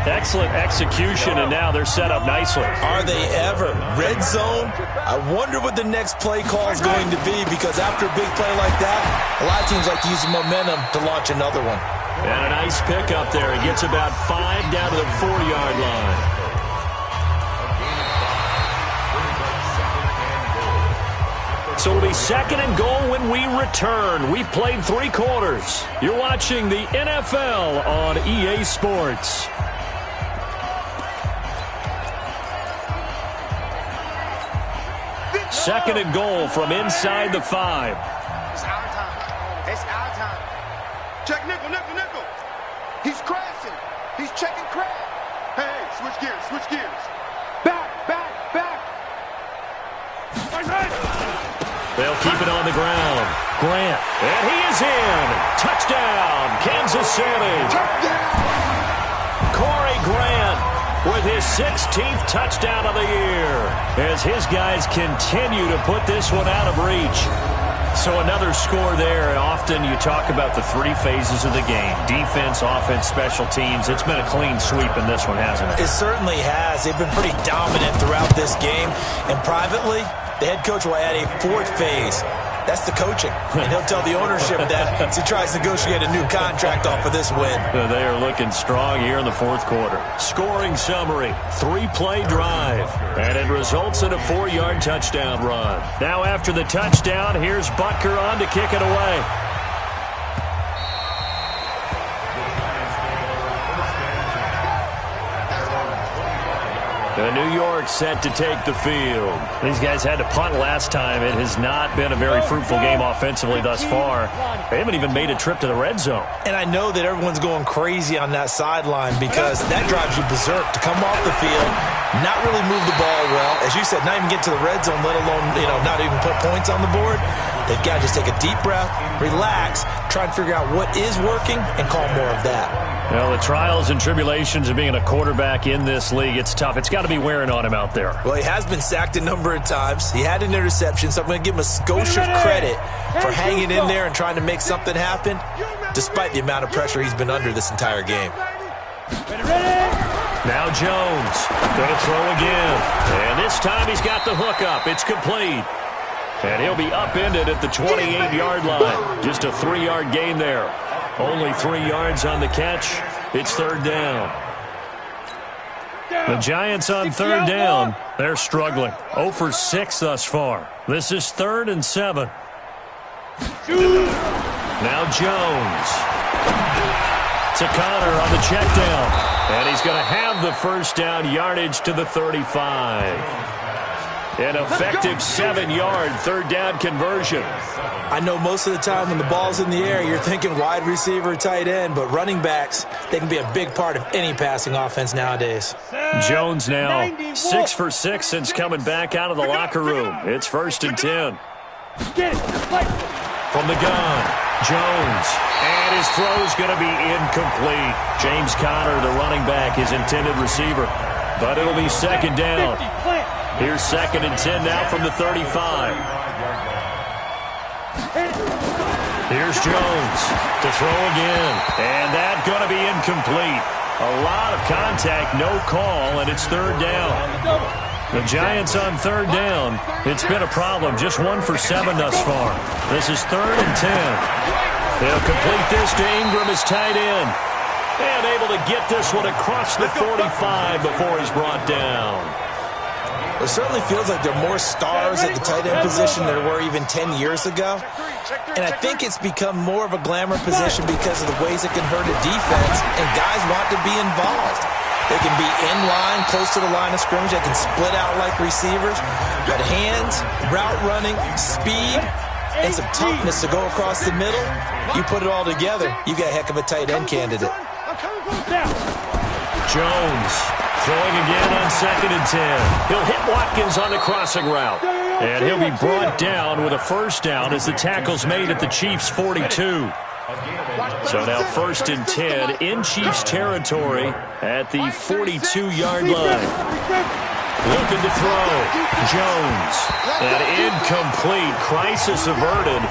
[SPEAKER 2] Excellent execution, and now they're set up nicely.
[SPEAKER 3] Are they ever? Red zone? I wonder what the next play call is going to be, because after a big play like that, a lot of teams like to use the momentum to launch another one.
[SPEAKER 2] And a nice pickup there. He gets about 5 down to the 4-yard line. So it'll be 2nd and goal when we return. We've played 3 quarters. You're watching the NFL on EA Sports. Second and goal from inside the 5.
[SPEAKER 4] It's our time. It's our time. Check nickel. He's crashing. He's checking crash. Hey, switch gears. Back.
[SPEAKER 2] They'll keep it on the ground. Grant. And he is in. Touchdown, Kansas City. Corey Grant with his 16th touchdown of the year as his guys continue to put this one out of reach. So another score there, and often you talk about the 3 phases of the game. Defense, offense, special teams. It's been a clean sweep in this one, hasn't it?
[SPEAKER 3] It certainly has. They've been pretty dominant throughout this game. And privately, the head coach will add a 4th phase. That's the coaching. And he'll tell the ownership that as he tries to negotiate a new contract off of this win.
[SPEAKER 2] They are looking strong here in the 4th quarter. Scoring summary, 3-play drive. And it results in a 4-yard touchdown run. Now after the touchdown, here's Butker on to kick it away. New York set to take the field. These guys had to punt last time. It has not been a very fruitful game offensively thus far. They haven't even made a trip to the red zone.
[SPEAKER 3] And I know that everyone's going crazy on that sideline because that drives you berserk to come off the field, not really move the ball well. As you said, not even get to the red zone, let alone, not even put points on the board. They've got to just take a deep breath, relax, try and figure out what is working, and call more of that.
[SPEAKER 2] Well, the trials and tribulations of being a quarterback in this league, it's tough. It's got to be wearing on him out there.
[SPEAKER 3] Well, he has been sacked a number of times. He had an interception, so I'm going to give him a skosh of credit for hanging in there and trying to make something happen, despite the amount of pressure he's been under this entire game.
[SPEAKER 2] Now Jones going to throw again. And this time he's got the hook up. It's complete. And he'll be upended at the 28-yard line. Just a 3-yard gain there. Only 3 yards on the catch. It's third down. The Giants on third down. They're struggling. 0 for 6 thus far. This is 3rd and 7. Now Jones. To Connor on the check down. And he's going to have the first down, yardage to the 35. An effective 7-yard third down conversion.
[SPEAKER 3] I know most of the time when the ball's in the air, you're thinking wide receiver, tight end, but running backs, they can be a big part of any passing offense nowadays.
[SPEAKER 2] Jones now 6 for 6 since coming back out of the locker room. It's 1st and 10. From the gun, Jones. And his throw's going to be incomplete. James Conner, the running back, his intended receiver. But it'll be 2nd down. Here's 2nd and 10 now from the 35. Here's Jones to throw again. And that's going to be incomplete. A lot of contact, no call, and it's 3rd down. The Giants on 3rd down. It's been a problem. Just 1 for 7 thus far. This is 3rd and 10. They'll complete this to Ingram as tight end. And able to get this one across the 45 before he's brought down.
[SPEAKER 3] It certainly feels like there are more stars at the tight end position than there were even 10 years ago. And I think it's become more of a glamour position because of the ways it can hurt a defense, and guys want to be involved. They can be in line, close to the line of scrimmage. They can split out like receivers. But hands, route running, speed, and some toughness to go across the middle, you put it all together, you got a heck of a tight end candidate.
[SPEAKER 2] Jones throwing again on 2nd and 10. He'll hit Watkins on the crossing route. And he'll be brought down with a first down as the tackle's made at the Chiefs' 42. So now 1st and 10 in Chiefs territory at the 42-yard line. Looking to throw. Jones. And incomplete. Crisis averted.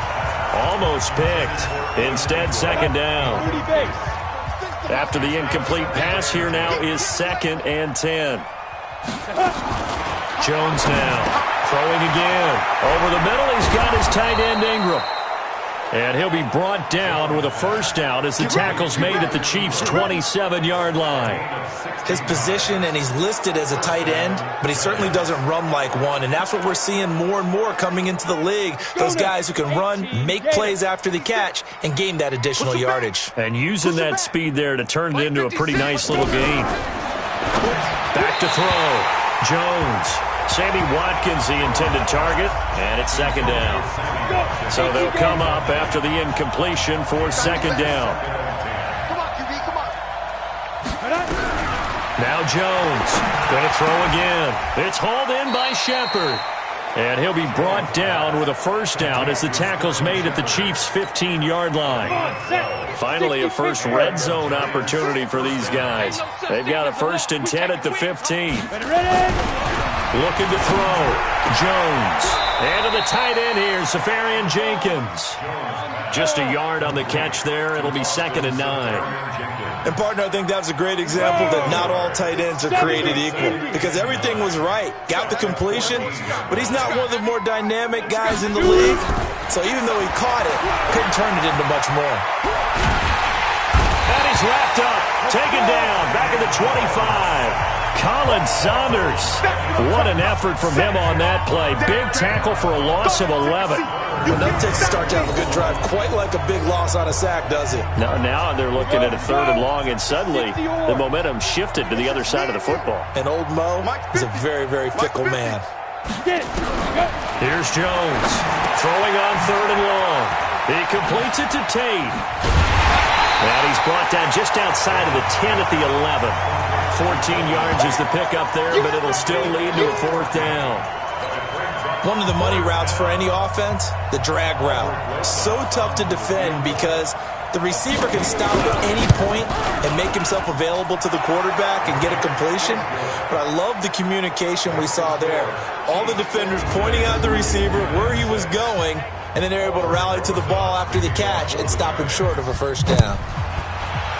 [SPEAKER 2] Almost picked. Instead, 2nd down. After the incomplete pass, here now is 2nd and 10. Jones now throwing again. Over the middle, he's got his tight end Ingram. And he'll be brought down with a first down as the tackle's made at the Chiefs' 27-yard line.
[SPEAKER 3] His position, and he's listed as a tight end, but he certainly doesn't run like one. And that's what we're seeing more and more coming into the league. Those guys who can run, make plays after the catch, and gain that additional yardage.
[SPEAKER 2] And using that speed there to turn it into a pretty nice little gain. Back to throw. Jones. Sammy Watkins, the intended target, and it's 2nd down. So they'll come up after the incompletion for 2nd down. Now Jones going to throw again. It's hauled in by Shepard. And he'll be brought down with a first down as the tackle's made at the Chiefs' 15-yard line. Finally, a first red zone opportunity for these guys. They've got a 1st and 10 at the 15. Looking to throw. Jones. And to the tight end here, Safarian Jenkins. Just a yard on the catch there. It'll be 2nd and 9.
[SPEAKER 3] And, partner, I think that's a great example that not all tight ends are created equal, because everything was right. Got the completion, but he's not one of the more dynamic guys in the league. So even though he caught it, couldn't turn it into much more.
[SPEAKER 2] And he's wrapped up, taken down, back at the 25. Colin Saunders. What an effort from him on that play. Big tackle for a loss of 11.
[SPEAKER 3] Well, that takes a start to have a good drive, quite like a big loss on a sack, does it?
[SPEAKER 2] Now they're looking at a 3rd and long, and suddenly the momentum shifted to the other side of the football.
[SPEAKER 3] And old Mo is a very, very fickle man.
[SPEAKER 2] Here's Jones throwing on 3rd and long. He completes it to Tate. And he's brought down just outside of the 10 at the 11. 14 yards is the pickup there, but it'll still lead to a 4th down.
[SPEAKER 3] One of the money routes for any offense, the drag route. So tough to defend because the receiver can stop at any point and make himself available to the quarterback and get a completion. But I love the communication we saw there. All the defenders pointing out the receiver, where he was going, and then they're able to rally to the ball after the catch and stop him short of a first down.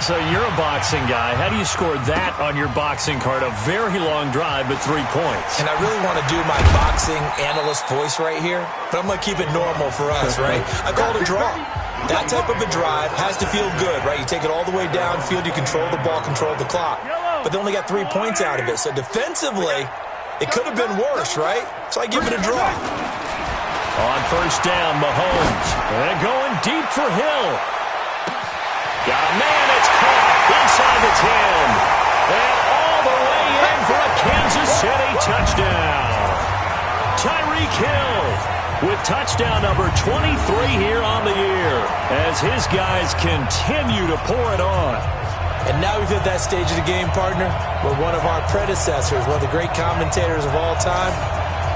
[SPEAKER 2] So you're a boxing guy. How do you score that on your boxing card? A very long drive, but 3 points.
[SPEAKER 3] And I really want to do my boxing analyst voice right here, but I'm going to keep it normal for us, right? I call it a draw. That type of a drive has to feel good, right? You take it all the way downfield, you control the ball, control the clock. But they only got 3 points out of it. So defensively, it could have been worse, right? So I give it a draw.
[SPEAKER 2] On first down, Mahomes. And going deep for Hill. Got a man, it's caught inside the 10. And all the way in for a Kansas City touchdown. Tyreek Hill with touchdown number 23 here on the year as his guys continue to pour it on.
[SPEAKER 3] And now we've hit that stage of the game, partner, where one of our predecessors, one of the great commentators of all time,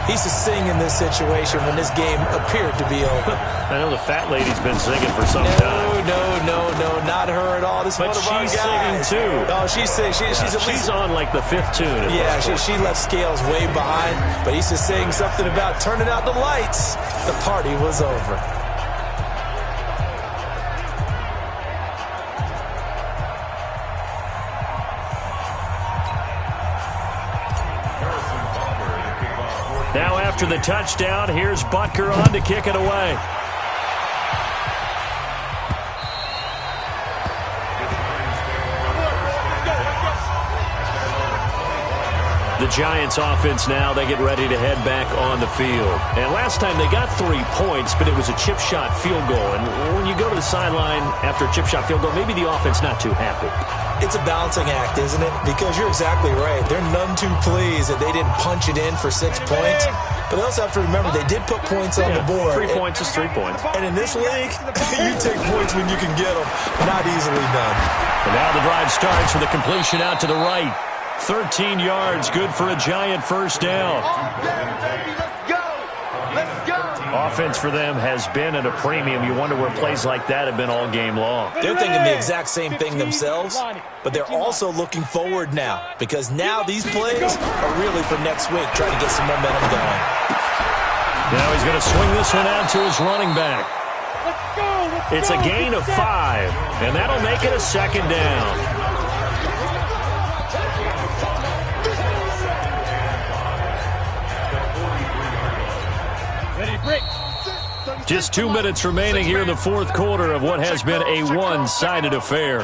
[SPEAKER 3] he used to sing in this situation when this game appeared to be over.
[SPEAKER 2] I know the fat lady's been singing for some time.
[SPEAKER 3] No, not her at all. This is one of our guys.
[SPEAKER 2] But she's singing too.
[SPEAKER 3] Oh, she's singing. She's
[SPEAKER 2] on like the 5th tune.
[SPEAKER 3] Yeah, she left Scales way behind. But he used to sing something about turning out the lights. The party was over.
[SPEAKER 2] Now after the touchdown, here's Butker on to kick it away. The Giants offense now, they get ready to head back on the field. And last time they got 3 points, but it was a chip shot field goal. And when you go to the sideline after a chip shot field goal, maybe the offense not too happy.
[SPEAKER 3] It's a balancing act, isn't it? Because you're exactly right. They're none too pleased that they didn't punch it in for 6 points. But they also have to remember they did put points on the board.
[SPEAKER 2] 3 points is 3 points.
[SPEAKER 3] And in this league, you take points when you can get them. Not easily done.
[SPEAKER 2] And now the drive starts with a completion out to the right. 13 yards, good for a Giant first down. Offense for them has been at a premium. You wonder where plays like that have been all game long.
[SPEAKER 3] They're thinking the exact same thing themselves, but they're also looking forward now because now these plays are really for next week, trying to get some momentum going.
[SPEAKER 2] Now he's going to swing this one out to his running back. It's a gain of 5, and that'll make it a second down. Just 2 minutes remaining here in the fourth quarter of what has been a one-sided affair.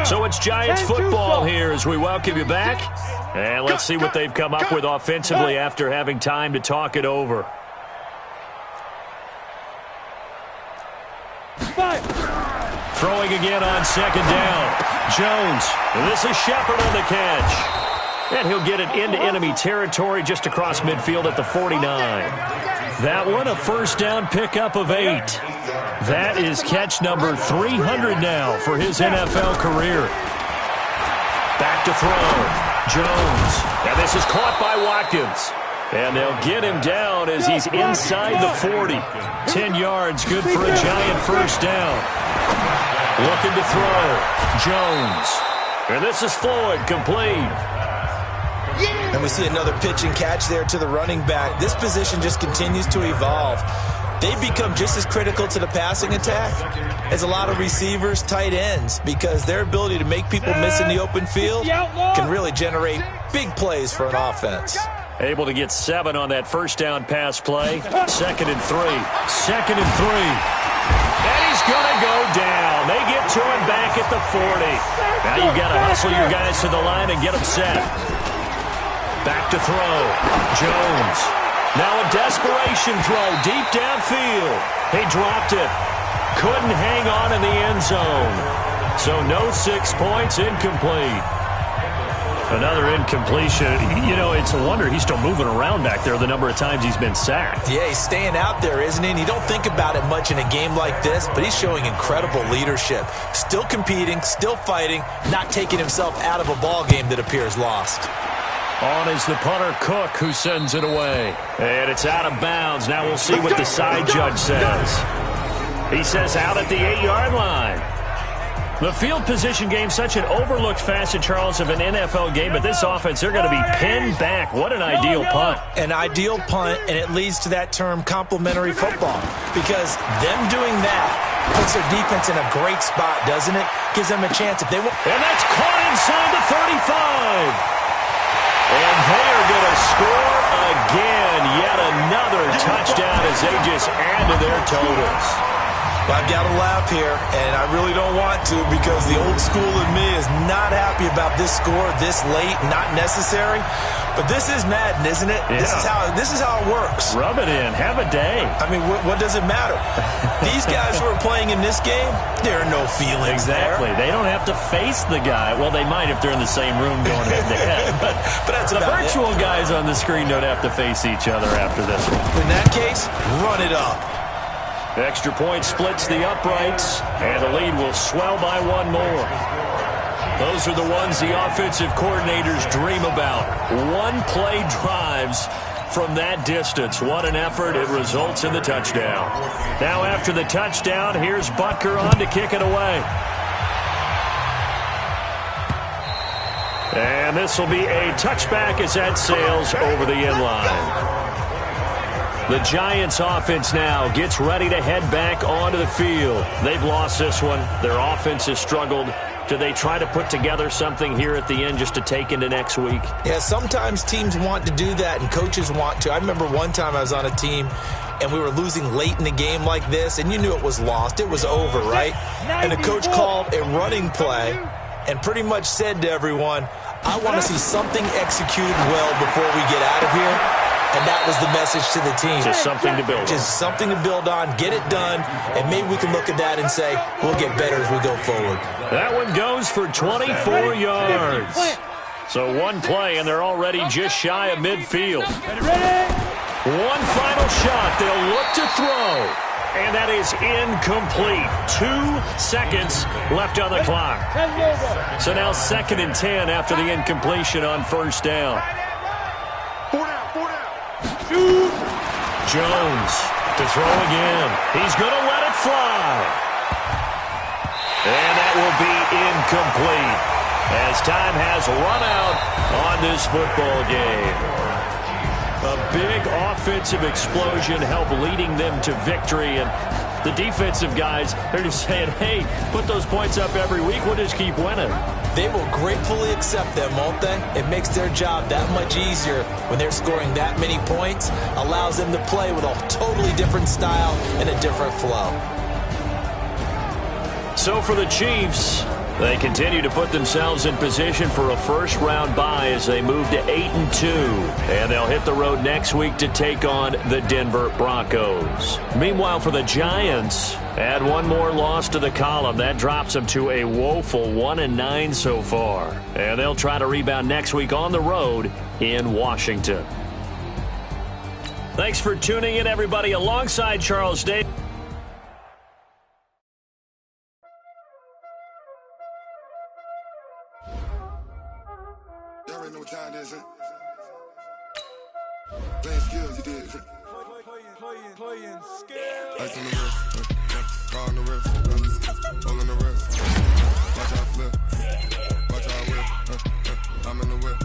[SPEAKER 2] So it's Giants football here as we welcome you back. And let's see what they've come up with offensively after having time to talk it over. Throwing again on second down. Jones. And this is Shepard on the catch. And he'll get it into enemy territory just across midfield at the 49. That one, a first down pickup of 8. That is catch number 300 now for his NFL career. Back to throw. Jones. And this is caught by Watkins. And they'll get him down as he's inside the 40. 10 yards, good for a Giant first down. Looking to throw. Jones. And this is Floyd, complete.
[SPEAKER 3] And we see another pitch and catch there to the running back. This position just continues to evolve. They become just as critical to the passing attack as a lot of receivers, tight ends, because their ability to make people miss in the open field can really generate big plays for an offense.
[SPEAKER 2] Able to get 7 on that first down pass play. 2nd and 3. 2nd and 3. And he's going to go down. They get to him back at the 40. Now you've got to hustle your guys to the line and get them set. Back to throw. Jones. Now a desperation throw deep downfield. He dropped it. Couldn't hang on in the end zone. So no 6 points, incomplete. Another incompletion. You know, it's a wonder he's still moving around back there the number of times he's been sacked.
[SPEAKER 3] Yeah, he's staying out there, isn't he? And you don't think about it much in a game like this, but he's showing incredible leadership. Still competing, still fighting, not taking himself out of a ball game that appears lost.
[SPEAKER 2] On is the punter, Cook, who sends it away. And it's out of bounds. Now we'll see what the side judge says. He says out at the 8-yard line. The field position game, such an overlooked facet, Charles, of an NFL game, but this offense, they're going to be pinned back. What an ideal punt.
[SPEAKER 3] An ideal punt, and it leads to that term complementary football, because them doing that Puts their defense in a great spot, doesn't it? Gives them a chance if they want.
[SPEAKER 2] And that's caught inside the 35. And they are going to score again. Yet another touchdown as they just add to their totals.
[SPEAKER 3] I've got to laugh here, and I really don't want to because the old school in me is not happy about this score this late, not necessary. But this is Madden, isn't it?
[SPEAKER 2] Yeah.
[SPEAKER 3] This is how it works.
[SPEAKER 2] Rub it in. Have a day.
[SPEAKER 3] I mean, what does it matter? These guys who are playing in this game, there are no feelings
[SPEAKER 2] Exactly.
[SPEAKER 3] there.
[SPEAKER 2] They don't have to face the guy. Well, they might if they're in the same room going head-to-head. But
[SPEAKER 3] that's
[SPEAKER 2] the
[SPEAKER 3] about
[SPEAKER 2] virtual guys on the screen don't have to face each other after this one.
[SPEAKER 3] In that case, run it up.
[SPEAKER 2] Extra point splits the uprights, and the lead will swell by one more. Those are the ones the offensive coordinators dream about. One-play drives from that distance. What an effort. It results in the touchdown. Now after the touchdown, here's Butker on to kick it away. And this will be a touchback as that sails over the end line. The Giants offense now gets ready to head back onto the field. They've lost this one. Their offense has struggled. Do they try to put together something here at the end just to take into next week?
[SPEAKER 3] Yeah, sometimes teams want to do that and coaches want to. I remember one time I was on a team and we were losing late in the game like this, and you knew it was lost. It was over, right? And the coach called a running play and pretty much said to everyone, I want to see something executed well before we get out of here. And that was the message to the team.
[SPEAKER 2] Just something to build on.
[SPEAKER 3] Just something to build on, get it done, and maybe we can look at that and say, we'll get better as we go forward.
[SPEAKER 2] That one goes for 24 yards. So one play, and they're already just shy of midfield. One final shot. They'll look to throw. And that is incomplete. 2 seconds left on the clock. So now 2nd and 10 after the incompletion on first down. Jones to throw again. He's going to let it fly. And that will be incomplete as time has run out on this football game. A big offensive explosion helped leading them to victory, and the defensive guys, they're just saying, hey, put those points up every week, we'll just keep winning.
[SPEAKER 3] They will gratefully accept them, won't they? It makes their job that much easier when they're scoring that many points, allows them to play with a totally different style and a different flow.
[SPEAKER 2] So for the Chiefs, they continue to put themselves in position for a first-round bye as they move to 8-2. And they'll hit the road next week to take on the Denver Broncos. Meanwhile, for the Giants, add one more loss to the column. That drops them to a woeful 1-9 so far. And they'll try to rebound next week on the road in Washington. Thanks for tuning in, everybody, alongside Charles Day.
[SPEAKER 6] Y'all already know what time it is, huh? Playing skills, you did. Playing skills. Ice on the wrist, car on the wrist, all on the wrist. Watch out flip, watch out whip. I'm in the whip,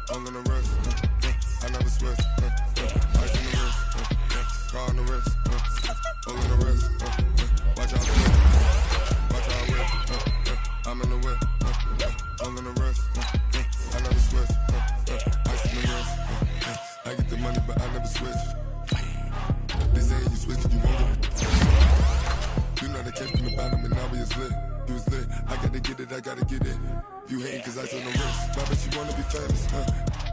[SPEAKER 6] all on the wrist. I never switch. Ice on the wrist, car on the wrist, all on the wrist. Watch out flip, watch out whip. I'm in the whip, all on the wrist. I never switch. Ice in the wrist. I get the money, but I never switch. They say you switch, you won't get it. You know they kept in the bottom, and now we is lit. You was lit. I gotta get it, I gotta get it. You hate cause ice on the wrist. Why bet you wanna be famous,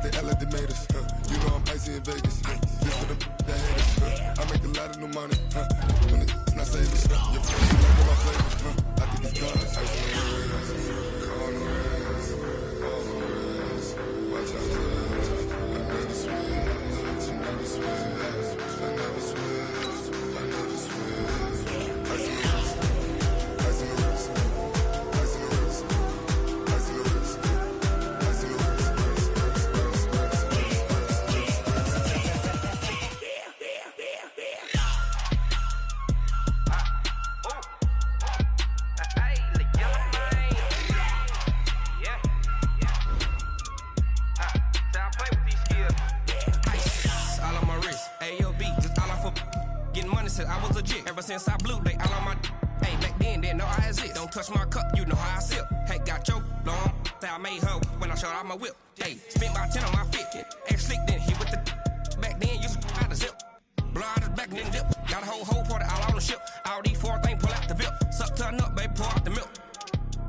[SPEAKER 6] They act like they made us, You know I'm icy in Vegas, This for the that hate us, I make a lot of new money, When it's not savings, Your friends like my flavor, I think it's done. Ice on the wrist, on the wrist, on the wrist. Watch out, I never switch, I never switch, I never switch, I never switch. Ice on the wrist, ice on the wrist, ice on the wrist, ice on the wrist, ice on the wrist,
[SPEAKER 7] All on my wrist, AOB, just all off of getting money since I was a jit. Ever since I blew, they all on on my hey, back then, didn't know I exist. Don't touch my cup, you know how I sip. Hey, got your long, say I made her when I showed out my whip. Hey, spent about 10 on my fit. Ex slick, then hit with the back then, used to out the zip. Blow out his back, then dip. Got a whole party all on the ship. All these 4 things, pull out the VIP. Suck to a nut, baby, pour out the milk.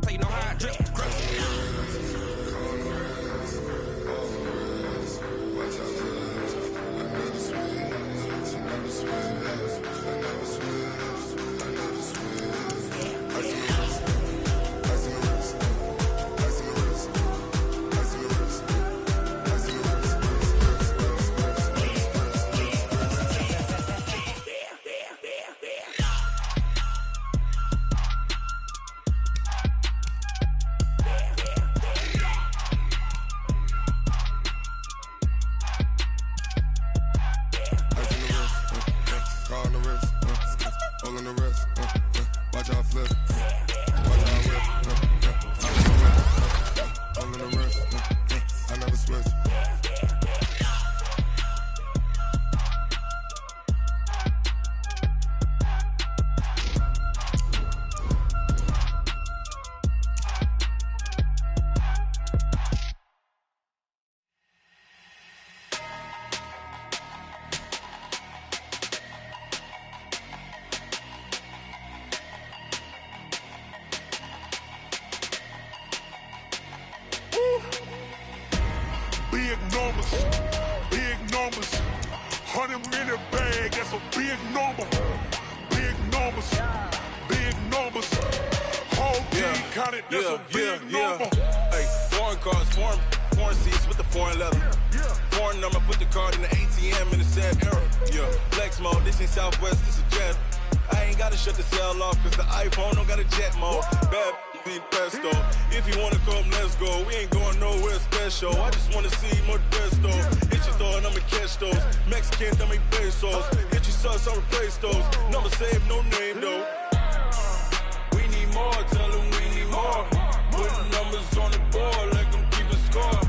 [SPEAKER 7] So you know how I drip.
[SPEAKER 8] Big numbers, 100 in the bag, that's a big number. Big numbers, whole team counted, that's a big number.
[SPEAKER 6] Hey, foreign cars, foreign seats with the foreign leather. Foreign number, put the card in the ATM in the sad era. Yeah, flex mode, this ain't Southwest, this is jet. I ain't gotta shut the cell off, cause the iPhone don't got a jet mode. Bad be pesto. If you wanna come, let's go. We ain't going nowhere special. I just wanna see more desto. Hit your thought, I'ma catch those. Mexican, dame pesos. Hit your sus, I'll replace those. Number saved, no name though. We need more, tell them we need more. Putting numbers on the board like I'm keeping score.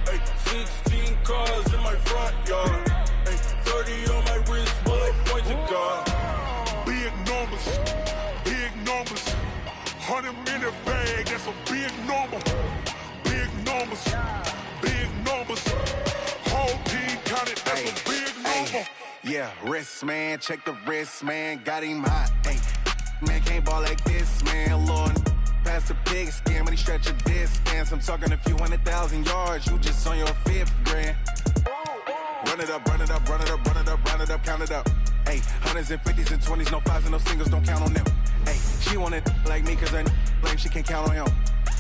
[SPEAKER 6] Hey, 16 cars in my front yard. Hey, 30 on my wrist, bullet point to God.
[SPEAKER 8] Big numbers, 100 in the bag, that's a big number. Big numbers, whole team counted, that's a big number.
[SPEAKER 9] Yeah, wrist man, check the wrist man, got him hot. Ay, man can't ball like this, man. Lord, past the pig skin when he stretch a distance. I'm talking a few 100,000 yards, you just on your 5th grand. Run it up, count it up. Ay, 100s and 50s and 20s, no 5s and no singles, don't count on them. Ay, she want it like me, cause her lame, she can't count on him.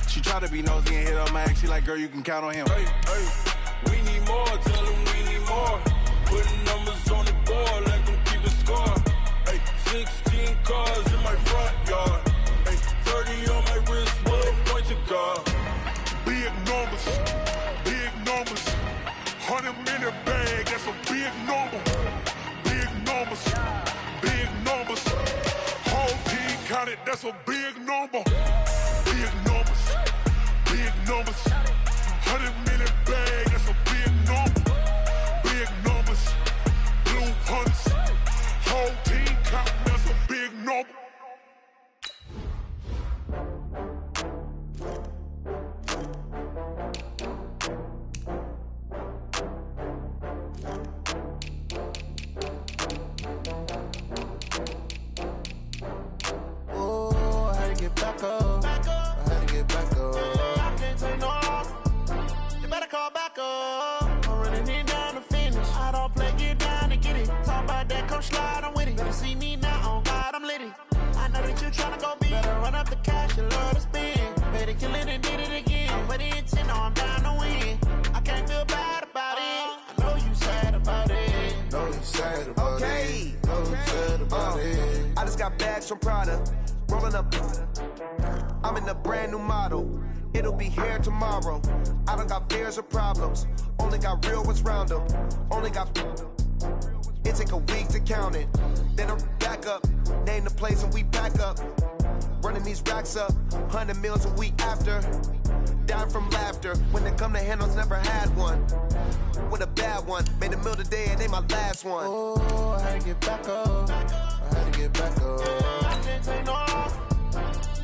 [SPEAKER 9] She try to be nosy and hit up my ex, she like, girl, you can count on him.
[SPEAKER 6] Hey, we need more, tell them we need more. Putting numbers on the board like I'm keeping score. Hey, 16 cars in my front yard. Hey, 30 on my wrist, bullet point to God.
[SPEAKER 8] Big numbers, 100 in the bag, that's a big number. Big numbers, whole team counted, that's a big number. Big numbers, 100 in the bag, that's a big number. Big numbers, blue hunts, whole team counting, that's a big number.
[SPEAKER 9] Back up. I had to get back up. I can't take no loss. You better call back up. I'm running it down to finish. I don't play, get down and get it. Talk about that, come slide, I'm with it. Better see me now, on God, I'm litty. I know that you tryna go big. Better run up the cash, you love to spend. Better kill it and did it again. I'm with it, 10, no, I'm down to win. I can't feel bad about it. I know you sad about it. Know you sad about it. Know you sad about it.
[SPEAKER 10] I just got bags from Prada. Rolling up, I'm in a brand new model. It'll be here tomorrow. I don't got fears or problems. Only got real ones round them. Only got. It take a week to count it. Then I'm back up. Name the place and we back up. Running these racks up. 100 meals a week after. Down from laughter. When they come to handles, never had one. With a bad one. Made a meal today and ain't my last one.
[SPEAKER 9] Oh, I had to get back up. I had to to get back up. I can't take no loss.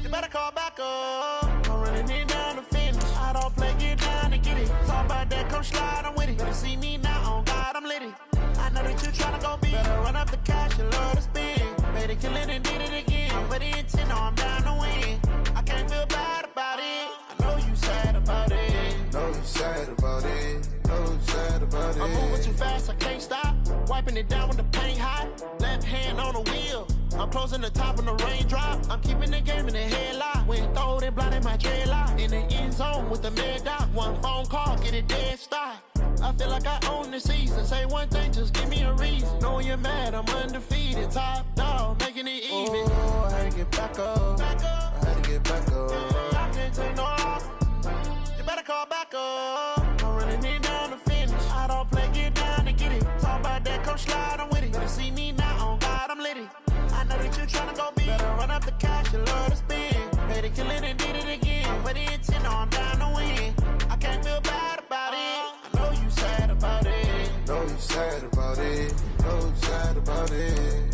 [SPEAKER 9] You better call back up. I'm running it down to finish. I don't play, get down and get it. Talk about that, come slide, I'm with it. Better see me now, on God, I'm lit it. I know that you tryna go big. Better run up the cash, you love to spend. Made it, kill it, and did it again. But the intent, I'm down to win. I can't feel bad about it. I know you sad about it.
[SPEAKER 6] Know you sad about it. Know you sad about it.
[SPEAKER 9] I'm moving too fast, I can't stop. Wiping it down when the paint hot. Left hand on the wheel. I'm closing the top when the raindrop. I'm keeping the game in the headlock. When throwed and blinded my dreadlock. In the end zone with the mad dot. One phone call, get it dead stop. I feel like I own the season. Say one thing, just give me a reason. Knowing you're mad, I'm undefeated. Top dog, making it even.
[SPEAKER 6] Oh, I had to get back up. I had to get back up.
[SPEAKER 9] I can't take no loss. You better call back up. I'm running it down to finish. I don't play, get down and get it. Talk about that, come slide, I'm with it. Better see me now, on God, I'm lit it. I know that you tryna go big. Better run up the cash, you love to spend. Made it, kill it, and did it again. But the intent, I'm down to win. I can't feel bad about it. I know you sad about it.
[SPEAKER 6] Know you sad about it. Know you sad about it.